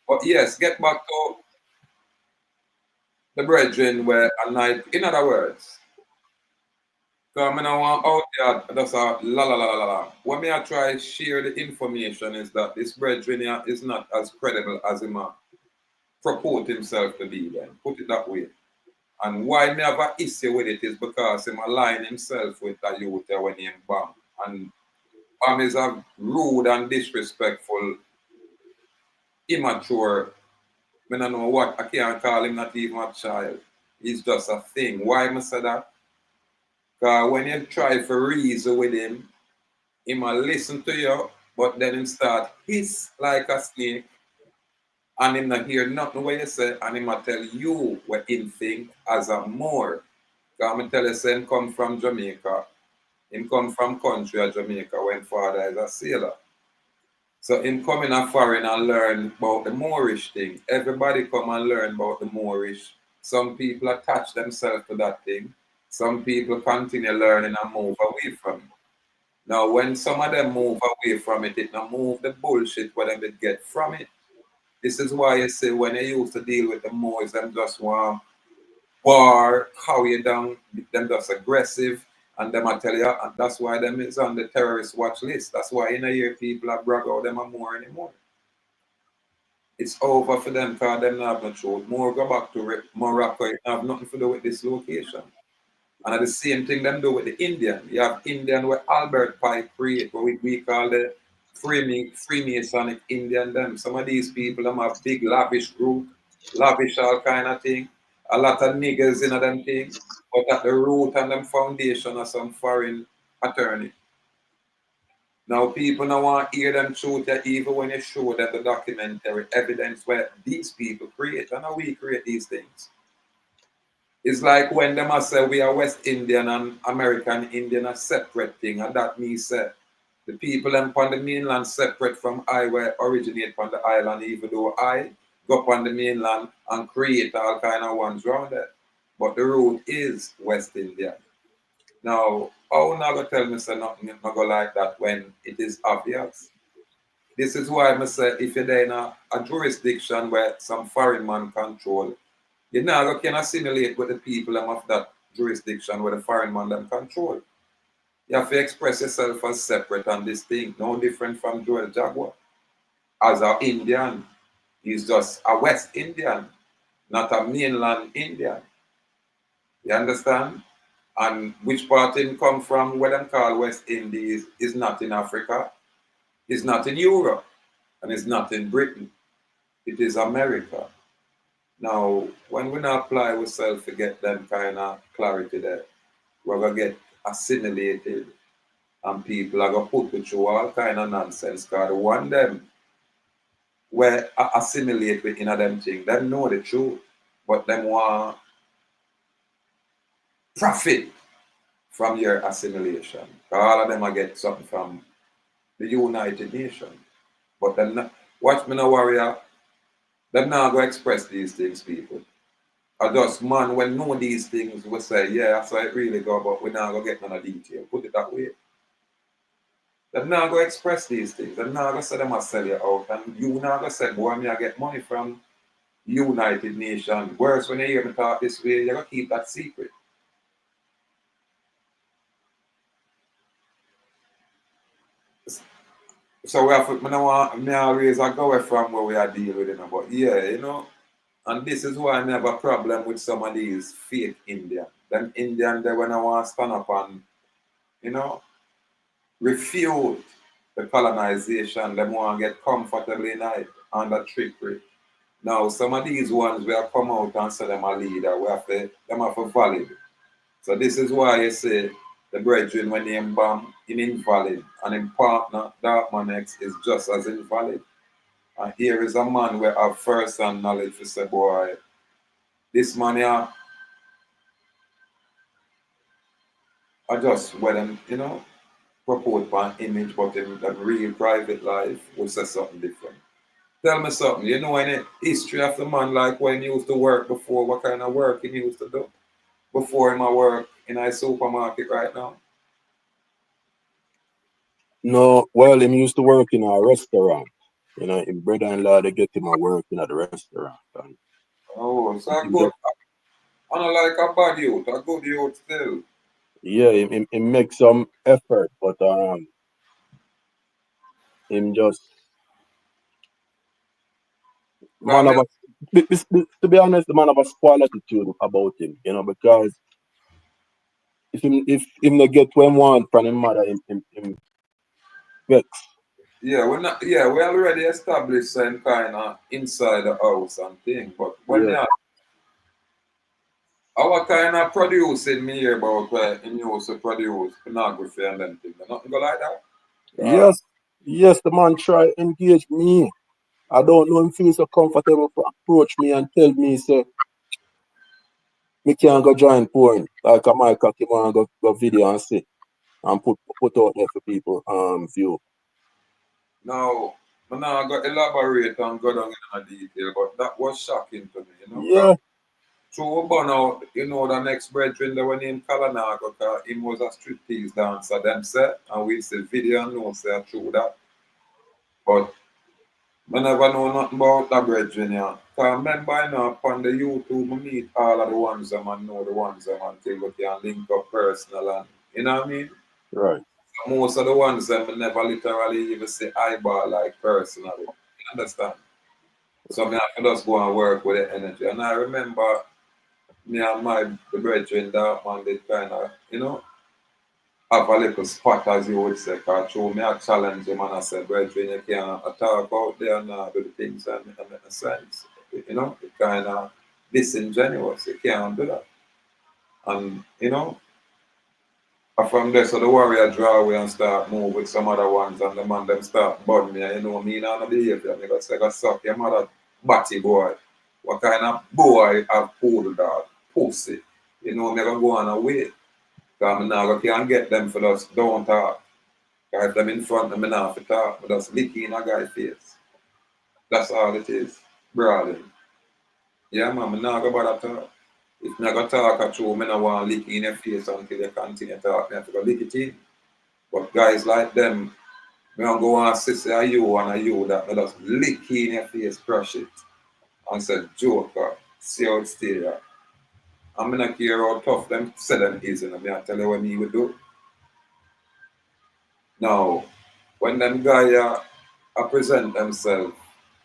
But yes, get back to the brethren where a night, in other words, because I don't want out there just a la la la la la. What me I try share the information is that this brethren here is not as credible as him purport himself to be then. Put it that way. And why me have an issue with it is because him align himself with a youth when he bam. And bam is a rude and disrespectful, immature. I don't know what, I can't call him not even a child. He's just a thing. Why I say that? Because when you try to reason with him, he might listen to you, but then him start hiss like a snake, and him not hear nothing what you say, and he might tell you what him think as a more. Because I'm tell you, say him come from Jamaica. Him come from country of Jamaica when father is a sailor. So him come in a foreign and learn about the Moorish thing. Everybody come and learn about the Moorish. Some people attach themselves to that thing. Some people continue learning and move away from it. Now, when some of them move away from it, it not move the bullshit whatever they get from it. This is why you say when they used to deal with the Moors, them just want war, how you down, them just aggressive, and them I tell you, and that's why them is on the terrorist watch list. That's why you know hear people are brag out them are more anymore. It's over for them because them not have no truth. More go back to Morocco, it have nothing to do with this location. And the same thing them do with the Indian. You have Indian where Albert Pike create, what we call the Freemasonic Indian them. Some of these people them have big lavish group, lavish all kind of thing. A lot of niggas in them thing. But at the root and them foundation are some foreign attorney. Now people now want to hear them truth that even when you show them the documentary evidence where these people create and how we create these things. It's like when them say we are West Indian and American Indian are separate thing, and that means the people them on the mainland separate from I where originate on the island, even though I go up on the mainland and create all kind of ones around there. But the root is West Indian. Now, how not gonna tell me say nothing not go like that when it is obvious? This is why I say if you're there in a jurisdiction where some foreign man control, you now can assimilate with the people of that jurisdiction where the foreign man them control. You have to express yourself as separate and distinct, no different from Joel Jaguar. As an Indian, he's just a West Indian, not a mainland Indian. You understand? And which part him come from, what them call West Indies, is not in Africa, is not in Europe, and it's not in Britain. It is America. Now, when we not apply ourselves to get them kind of clarity there, we're going to get assimilated and people are going to put with you all kind of nonsense because the one them where assimilate within them thing, them know the truth, but them want profit from your assimilation. All of them are get something from the United Nations. But them not, watch me no warrior, them not going to express these things, people. I just man when know these things we say, yeah, that's how it really go, but we're not gonna get none of detail. Put it that way. They're not gonna express these things. They're not gonna say them must sell you out. And you not gonna say, boy, me I get money from United Nations. Worse when you hear me talk this way, you're gonna keep that secret. So we have to, me always I go away from where we are dealing with it, but yeah, you know. And this is why I have a problem with some of these fake Indian. Them Indian they when I want to stand up and, you know, refute the colonization, them want to get comfortably in it under trickery. Now, some of these ones we have come out and say them a leader, we have to, them have to valid. So this is why you say the brethren when they bomb in invalid and in partner, Darkman X is just as invalid. And here is a man where have first hand knowledge to say, boy, this man here, I just where them, you know, purport for an image, but in the real private life will say something different. Tell me something, you know any history of the man like when he used to work before, what kind of work he used to do before him I work in a supermarket right now? No, well, him used to work in a restaurant. You know, his brother-in-law they get him a working at the restaurant. And Oh, so a him good, just, I don't like a bad youth, a good youth still. yeah, him make some effort, but him just man Come of here. a to be honest, the man have a spoiled attitude about him, you know, because if him not get what him want from him mother, him vex. Yeah, we're not, yeah, we already established some kind of inside the house and thing, but when Yeah. you our kind of producing me here about where he used to produce pornography and them things, nothing go like that. Yes, yes, the man try engage me. I don't know him feel so comfortable to approach me and tell me say me can't go join porn. Like a my cocky man go video and see and put out there for people view. Now, I'm not going to elaborate and go down in detail, but that was shocking to me, you know. 'Cause Yeah, True, but now, you know, the next brethren, they were named Kalanago, because he was a striptease dancer, them said, and we see video and know, say, true that. But I never know nothing about the brethren, yeah. Because remember, you know, upon the YouTube, I meet all of the ones them and know the ones them until we can link up personal and, you know what I mean? Right. Most of the ones them I never literally even say eyeball like personally. You understand? So I have to just go and work with the energy. And I remember me and my brethren that man did kind of, you know, have a little spot as you would say, because through me I challenge him and I said, brethren, you can't talk out there and do the things that make sense. You know, it kind of disingenuous. You can't do that. And, you know, from there, so the warrior draw away and start move with some other ones, and the man them start burn me. And you know, me not behavior. Me go say, go suck your mother batty boy. What kind of boy have poodle dog? Pussy. You know, me go on away. Because I now can't get them for us, don't talk. Because if them in front of me now for talk, but just lick in a guy's face. That's all it is. Brawling. Yeah, man, I now go bother talk. If me go talk at you, me not want to lick in your face until you continue to talk. Me have to go lick it in. But guys like them, me don't go and say a you and a you that me just lick in your face, crush it, and say, Joker, see how it stay there. And me not care how tough them say them is, and me I tell you what me would do. Now, when them guys present themselves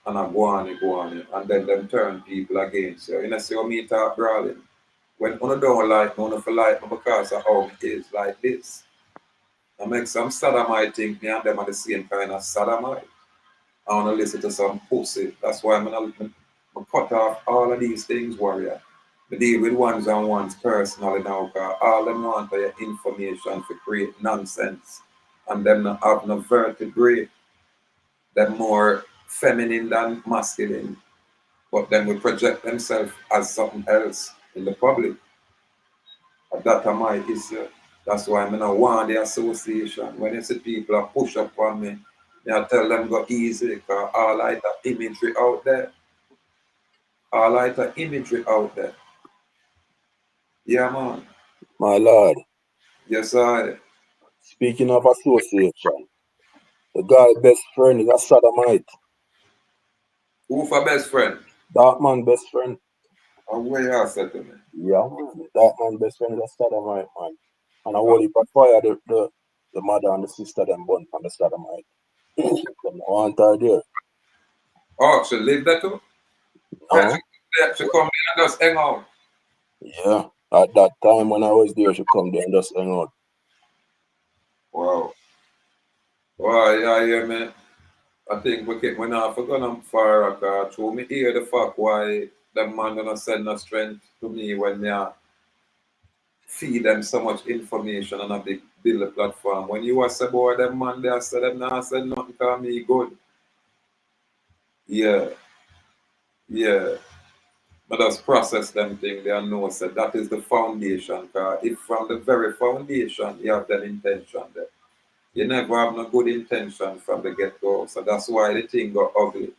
and go on, and then them turn people against you, you know, see how me talk brawling. When one don't like me, one feel like me because of how it is like this. I make some sodomite think me and them are the same kind of sodomite. I want to listen to some pussy. That's why I'm gonna cut off all of these things, warrior. I deal with ones and ones personally now, because all them want are your information to create nonsense. And them not have no vertebrae. They're more feminine than masculine. But then we project themselves as something else in the public. And that are my issue. That's why I don't want the association. When you see people are push up on me, I tell them go easy, because all like the imagery out there. All like the imagery out there. Yeah, man. My lord, Yes, I. speaking of association, the guy's best friend is a sodomite. Who for best friend? That man best friend. And where you said to me? Yeah, man. That man best friend is a sodomite, man. And I want to fire the mother and the sister them born from the sodomite. Them no want her there. Oh, she live there too? No? She come there and just hang out. Yeah. At that time when I was there, she come there and just hang out. Wow. Wow, yeah, man. I think we're not forgotten far, because through me hear the fact why the man gonna send no strength to me when they feed them so much information on a big build a platform. When you was about them man, they say them not say nothing to me good. Yeah, yeah. But just process them thing, they know say that is the foundation. Because if from the very foundation you have that intention there, you never have no good intention from the get-go. So that's why the thing got ugly.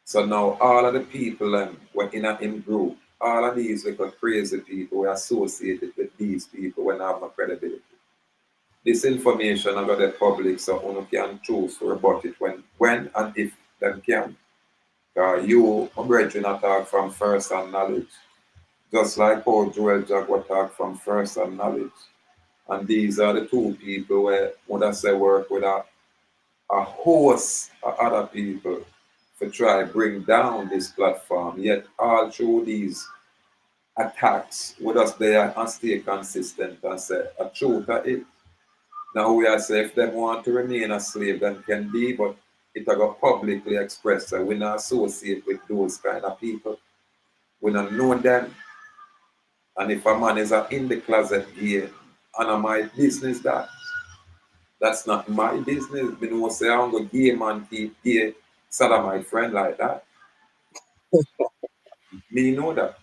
So now all of the people were in a in group, all of these little crazy people were associated with these people when I have no credibility. This information I got the public, so one can choose to rebut it when and if them can. You, my brethren, attack from first hand knowledge. Just like how Joel Jaguar talk from first hand knowledge. And these are the two people where would I say work with a host of other people to try bring down this platform. Yet all through these attacks, with us there and stay consistent and say a truth of it. Now we are say if them want to remain a slave, then can be, but it got publicly expressed. So we not associate with those kind of people. We don't know them. And if a man is in the closet gay, and my business that's not my business. Me know say I'm go gay man keep gay my friend like that. Me know that.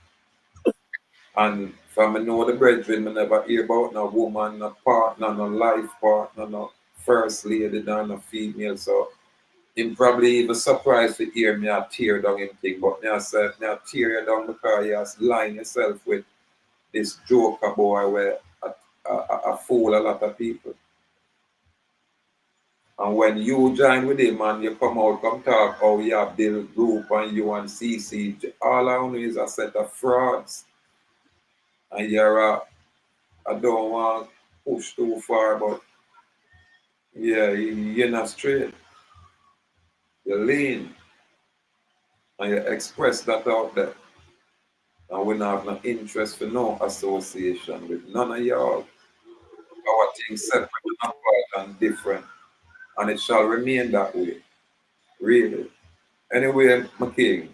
And from me know the brethren, me never hear about no woman, no partner, no life partner, no first lady, no female. So him probably even surprised to hear me a tear down him thing, but me I said, me I tear you down because you has line yourself with this joker boy where a fool a lot of people. And when you join with him and you come out, come talk how you have built group and you and CC, all I know is a set of frauds. And I don't want to push too far, but yeah, you're not straight. You're lean. And you express that out there. And we don't have no interest for no association with none of y'all. Our things separate and apart and different. And it shall remain that way. Really. Anyway, my king,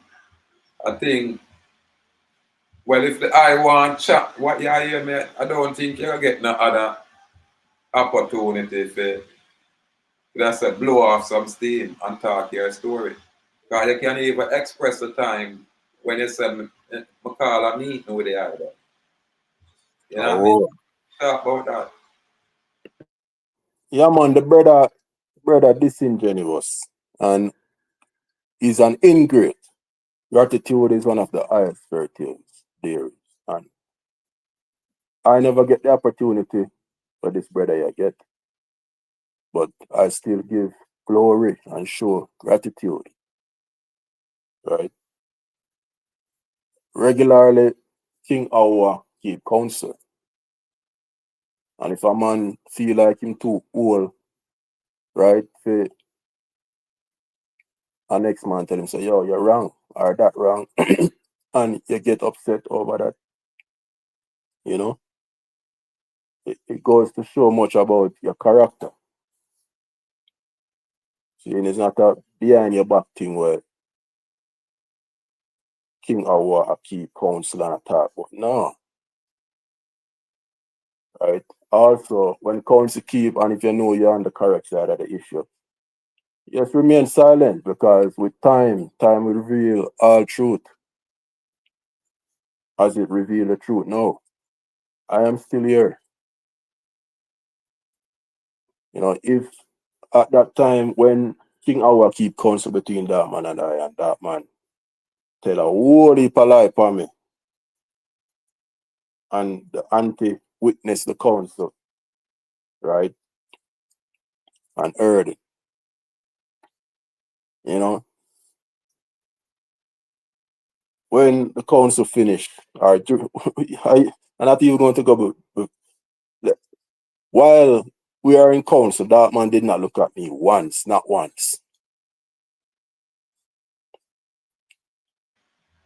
I think, well, if the I want chat, what you hear me, I don't think you'll get no other opportunity for that's a blow off some steam and talk your story. Because you can't even express the time when you say, I call a meeting with the other. You know what I mean? Oh, Talk about that. yeah, man, the brother disingenuous and is an ingrate. Gratitude is one of the highest virtues there is. And I never get the opportunity for this brother you get. But I still give glory and show gratitude. Right? Regularly, King Awa keep counsel. And if a man feel like him too old, right, for a next man tell him, say, yo, you're wrong, or that wrong, and you get upset over that, you know, it goes to show much about your character. See, and it's not a behind your back thing where King Awa keep counsel and attack, but no, right? Also, when counsel keep, and if you know you're on the correct side of the issue, just remain silent because with time will reveal all truth as it reveal the truth. No, I am still here. You know, if at that time when King Awa keep counsel between that man and I, and that man tell a whole heap of lie upon me, and the auntie witness the counsel, right, and heard it, you know, when the council finished, or I'm not even going to go, but while we are in council, that man did not look at me once, not once.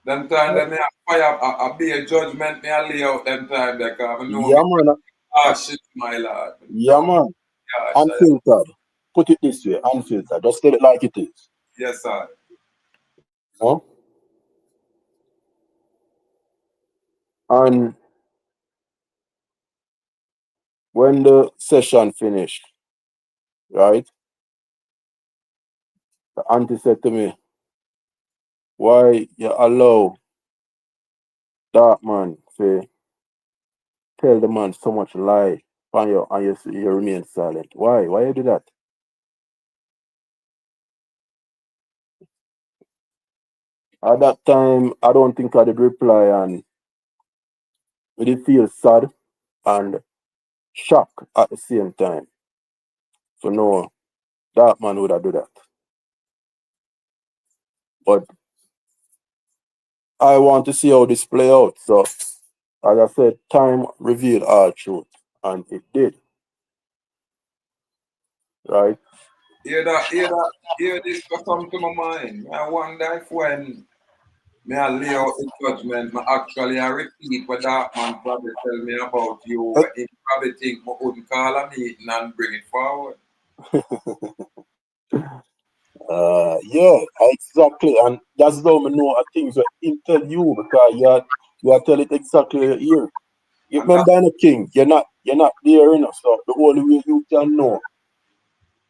Them time that me a fire a be a judgment me a lay out them time because I know Yeah, me man. shit my lord. Yeah, man. Gosh, Unfiltered. Put it this way, unfiltered. Just tell it like it is. yes sir. No? And when the session finished, right, the auntie said to me, why you allow that man to tell the man so much lie on you and you remain silent? Why? Why you do that? At that time, I don't think I did reply, and I did feel sad and shocked at the same time. So no, that man would have do that. But I want to see how this play out. So as I said, time revealed all truth, and it did. Right? Hear this come to my mind. I wonder if when me I lay out the judgment, me actually I repeat what that man probably tell me about you. He probably think me couldn't call a meeting and bring it forward. Yeah, exactly. And that's how I know things that he tell you because you are tell it exactly here. You And that, remember the king, you're not there enough. So the only way you can know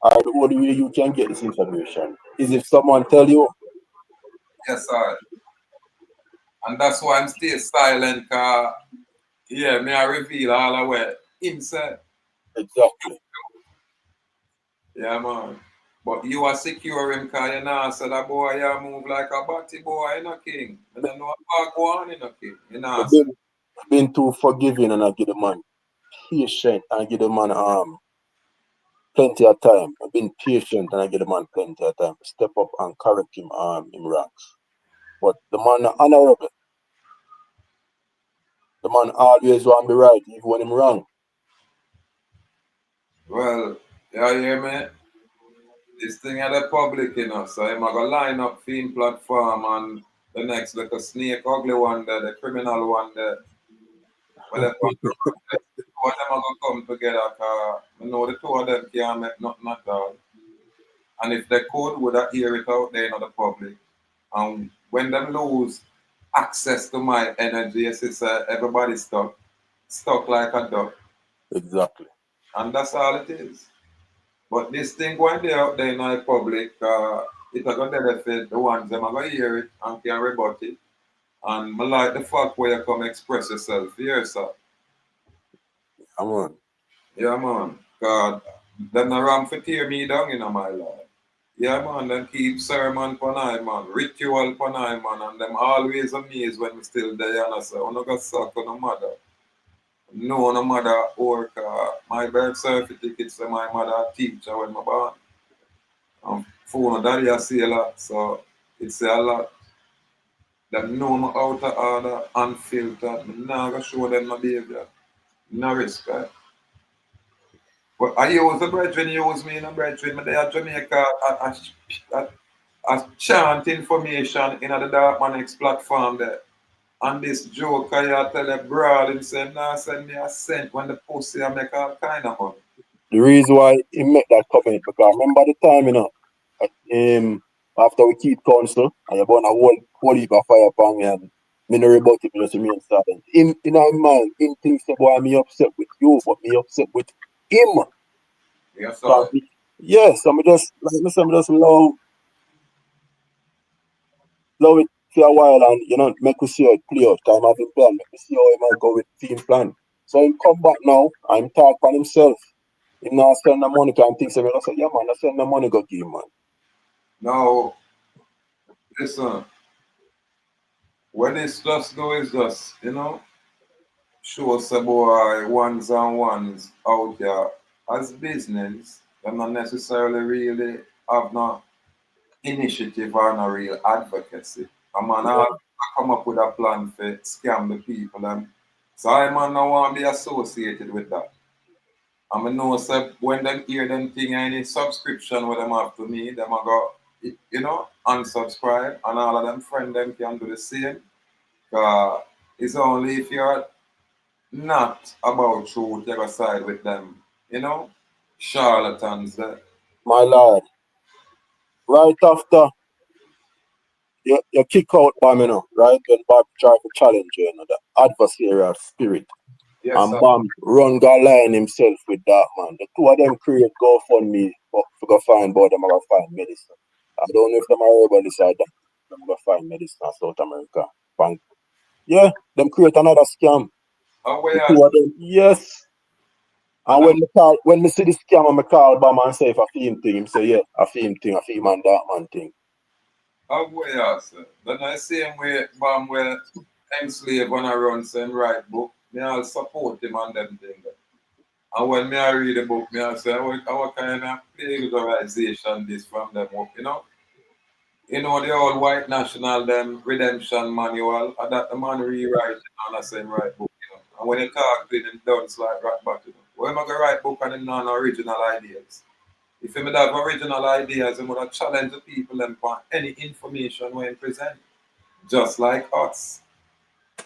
or the only way you can get this information is if someone tell you. yes sir. And that's why I'm still silent, cause yeah, me I reveal all the way him said. Exactly. Yeah man. But you are secure him because you know, so that boy you move like a batty boy, you know, king. I don't know what go on, you know, king. You know, I've been too forgiving and I give the man patient and I give the man plenty of time. I've been patient and I give the man plenty of time to step up and correct him him ranks. But the man honorable. The man always want to be right, even when him wrong. well, you hear me? This thing at the public, you know, so I'm gonna line up fiend platform and the next like a snake ugly one there, the criminal one there. Well, they come to protest. The two of them are gonna come together because I know the two of them can't make nothing at all. And if they could, would I hear it out there in the public. And when them lose access to my energy, it's everybody stuck like a duck. Exactly. And that's all it is. But this thing going there out there in the public, it's going to benefit the ones that are going to hear it and can rebut it. And I like the fact where you come express yourself here, sir. Come on. Yeah, man. God, them not wrong for tear me down, you know, my lord. Yeah, man, them keep sermon for night, man, ritual for night, man, and them always amazed when we still there, and I say, I'm not going to suck on no mother. No, no mother work. My birth certificate say my mother a teacher when I born. Phone daddy I see a lot, so it's a lot. Them know me out of order, unfiltered. Me not gonna show them my behavior. No respect. But I use the brethren use me in a brethren. Me there at Jamaica I chant information in the Dark Man X platform there. And this joker I tell a broad him say, nah send me a cent when the pussy I make all kind of money. The reason why he make that comment, because remember the time, you know, after we keep counsel, and you burn a whole heap of fire upon me, and me no rebut it, me just remain silent. In our mind, in thinks the boy me upset with you, but me upset with him. Yes, sir. Yes, I'm just, like me say, I'm just love it for a while, and, you know, make we see how it play out, because I'm having plan, make me see how he might go with team plan. So he come back now, and talk on himself. He not send the money, because I'm thinking, I say, yeah, man, I send the money, go give him, man. Now, listen, when it's just go, it's just, you know, show us a boy ones and ones out there as business, they're not necessarily really have no initiative or no real advocacy. A man Yeah. I come up with a plan for scam the people and so I man no want to be associated with that. I know say when them hear them thing any subscription where them have to me, them a go you know, unsubscribe and all of them friend them can do the same. It's only if you're not about truth, you go side with them, you know, charlatans there. My lord, right after you kick out Bam, you know, right? When Bam try to challenge you, you know, the adversarial spirit. Yes, And sir. Bam run go line himself with that man. The two of them create GoFundMe for go find boy them go find medicine. I don't know if them are able to decide that. Them go find medicine in South America. Bank. Yeah, them create another scam. The Aware, two of them, yes. And and when me see the scam, I call Bam and say if I feel him thing, him say, yeah, I feel him thing, I feel man that man thing. aware, sir. Then the same way, Bam, where enslave when I run same right book, me I'll support him on them thing. And when me I read the book, me I say, what kind of plagiarization this from them book, you know? You know, the old white national, them redemption manual, and that the man rewrite it on the same right book, you know. And when you talk to him, dance like rock back, you know. When I go write book and him non original ideas. If him have original ideas, he would have challenge the people and for any information when present, just like us.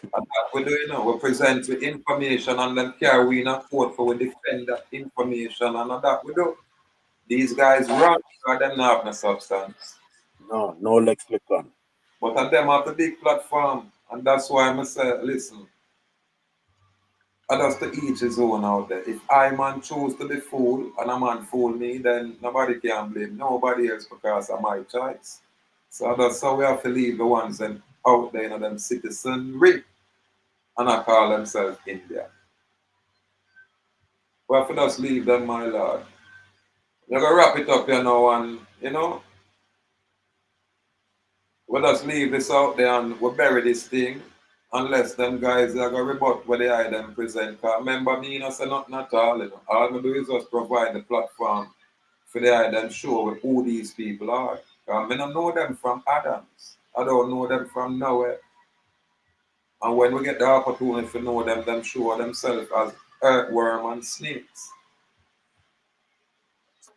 And that we do, you know, we present the information and then carry in a court for we defend that information and that we do. These guys run because them not have no substance. No lexicon. But at them have the big platform. And that's why I say, listen, I just to each his own out there. If I man choose to be fool and a man fool me, then nobody can blame nobody else because of my choice. So that's how we have to leave the ones and out there, you know, them citizenry and I call themselves India. We have to just leave them, my lord. You're gonna wrap it up, you know, and you know, we'll just leave this out there and we'll bury this thing unless them guys are gonna rebut what they are them present. Cause remember me, you know, say nothing at all, you know. All I do is just provide the platform for the eye them show who these people are. Cause I don't know them from Adams. I don't know them from nowhere. And when we get the opportunity to know them show themselves as earthworm and snakes.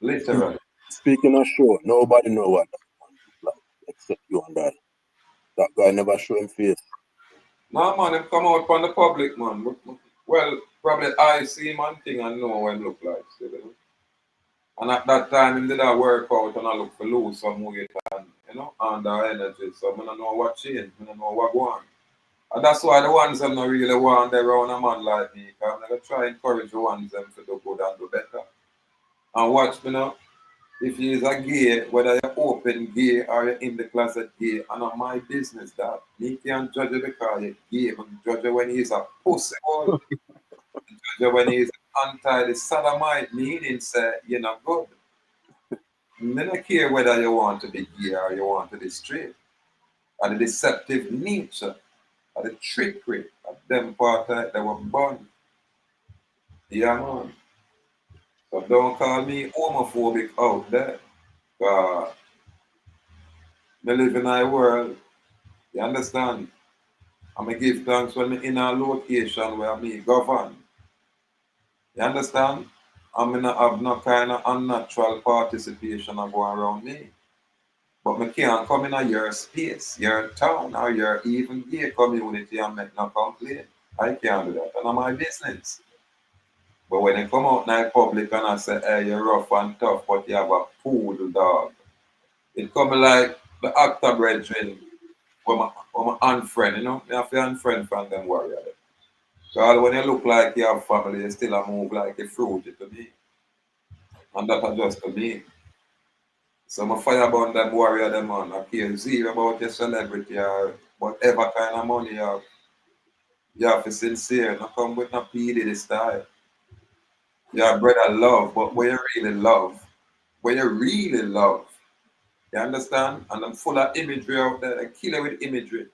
Literally. Speaking of show, nobody know what that man look like except you and I. That guy never show him face. No man, him come out from the public, man. Well, probably I see him and thing and know what him look like. See, you know? And at that time, him did a workout and I look for lose some weight and, you know, under energy. So I don't know what change, I don't know what go on. And that's why the ones them not really want they around a man like me. Because I'm going to try and encourage the ones them to do good and do better. And watch me now. If he is a gay, whether you're open gay or you're in the closet gay, and not my business that. Me can't judge you because you're gay, but judge you when he's a pussy. Judge you when he's anti the sodomite, meaning say you're not good. I don't care whether you want to be gay or you want to be straight. And the deceptive nature, or the trickery of them part that they were born. Yeah, man. So don't call me homophobic out there. Because I live in a world, you understand? I'm going to give thanks when I'm in a location where me govern. You understand? I'm going to have no kind of unnatural participation going around me. But I can't come in your space, your town, or your even gay community and make no complaint. I can't do that. And I'm my business. But when I come out in public and I say, hey, you're rough and tough, but you have a poodle dog. It come like the actor brethren with my unfriend, you know? I have to unfriend from them warrior. Because when you look like you have family, you still a move like a fruity to me. And that are just to me. So I fire about them warrior them on. I care zero about your celebrity or whatever kind of money you have to sincere. Not come with no PD style. Your brother love, but where you really love, where you really love. You understand? And I'm full of imagery out there. I kill it with imagery.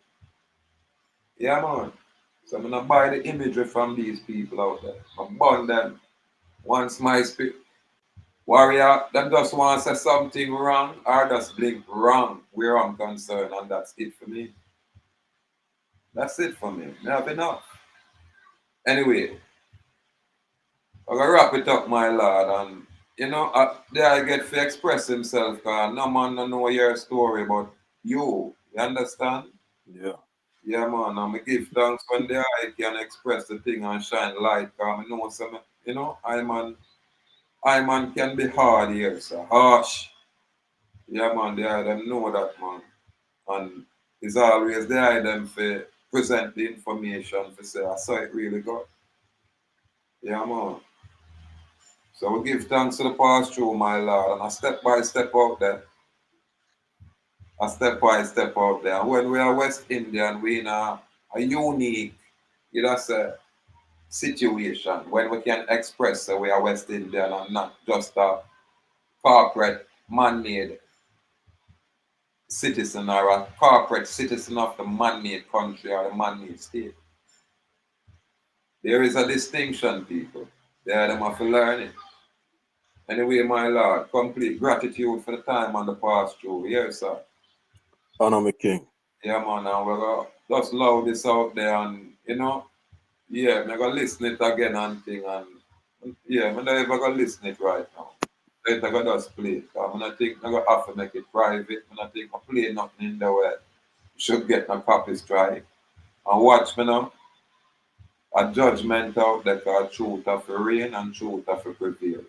Yeah, man. So I'm gonna buy the imagery from these people out there. I burn them. Once my spirit warrior, them just want to say something wrong or just blink wrong where I'm concerned, and that's it for me. That's it for me. I have enough. Anyway, I'm gonna wrap it up, my lord, and you know, there I get to express himself because no man don't know your story but you. You understand? Yeah. Yeah, man, I'm going to give thanks when the eye can express the thing and shine light. Because I know some, you know, I man can be hard here, so harsh. Yeah, man, the eye them know that, man. And it's always the eye them for present the information for say, I saw it really good. Yeah, man. So we give thanks to the pass through, my Lord, and I step by step out there. I step by step out there. And when we are West Indian, we in a unique, you know, say, situation when we can express that we are West Indian and not just a corporate man-made citizen or a corporate citizen of the man-made country or the man-made state. There is a distinction, people. There them have to learn it. Anyway, my Lord, complete gratitude for the time on the pass through. Yes, sir. Honor me king. Yeah, man, and we're gonna just loud this out there and, you know, yeah, I'm gonna listen it again and thing and yeah, I'm not even gonna listen it right now. I gotta just play it. I'm not think I'm gonna have to make it private. I'm not think I play nothing in the way. You should get no copy strike. And watch me now. A judgment out there called truth of the reign and truth of the prevail.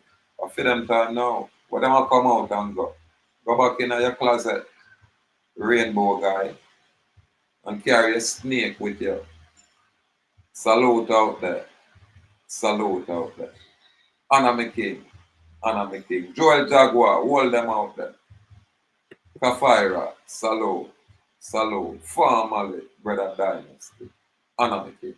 I feel them time now. When them come out and go. Go back in your closet, rainbow guy, and carry a snake with you. Salute out there. Salute out there. Honor me king. Honor me king. Joel Jaguar, hold them out there. Kafira, salute, salute, formally, brother dynasty. Honor me king.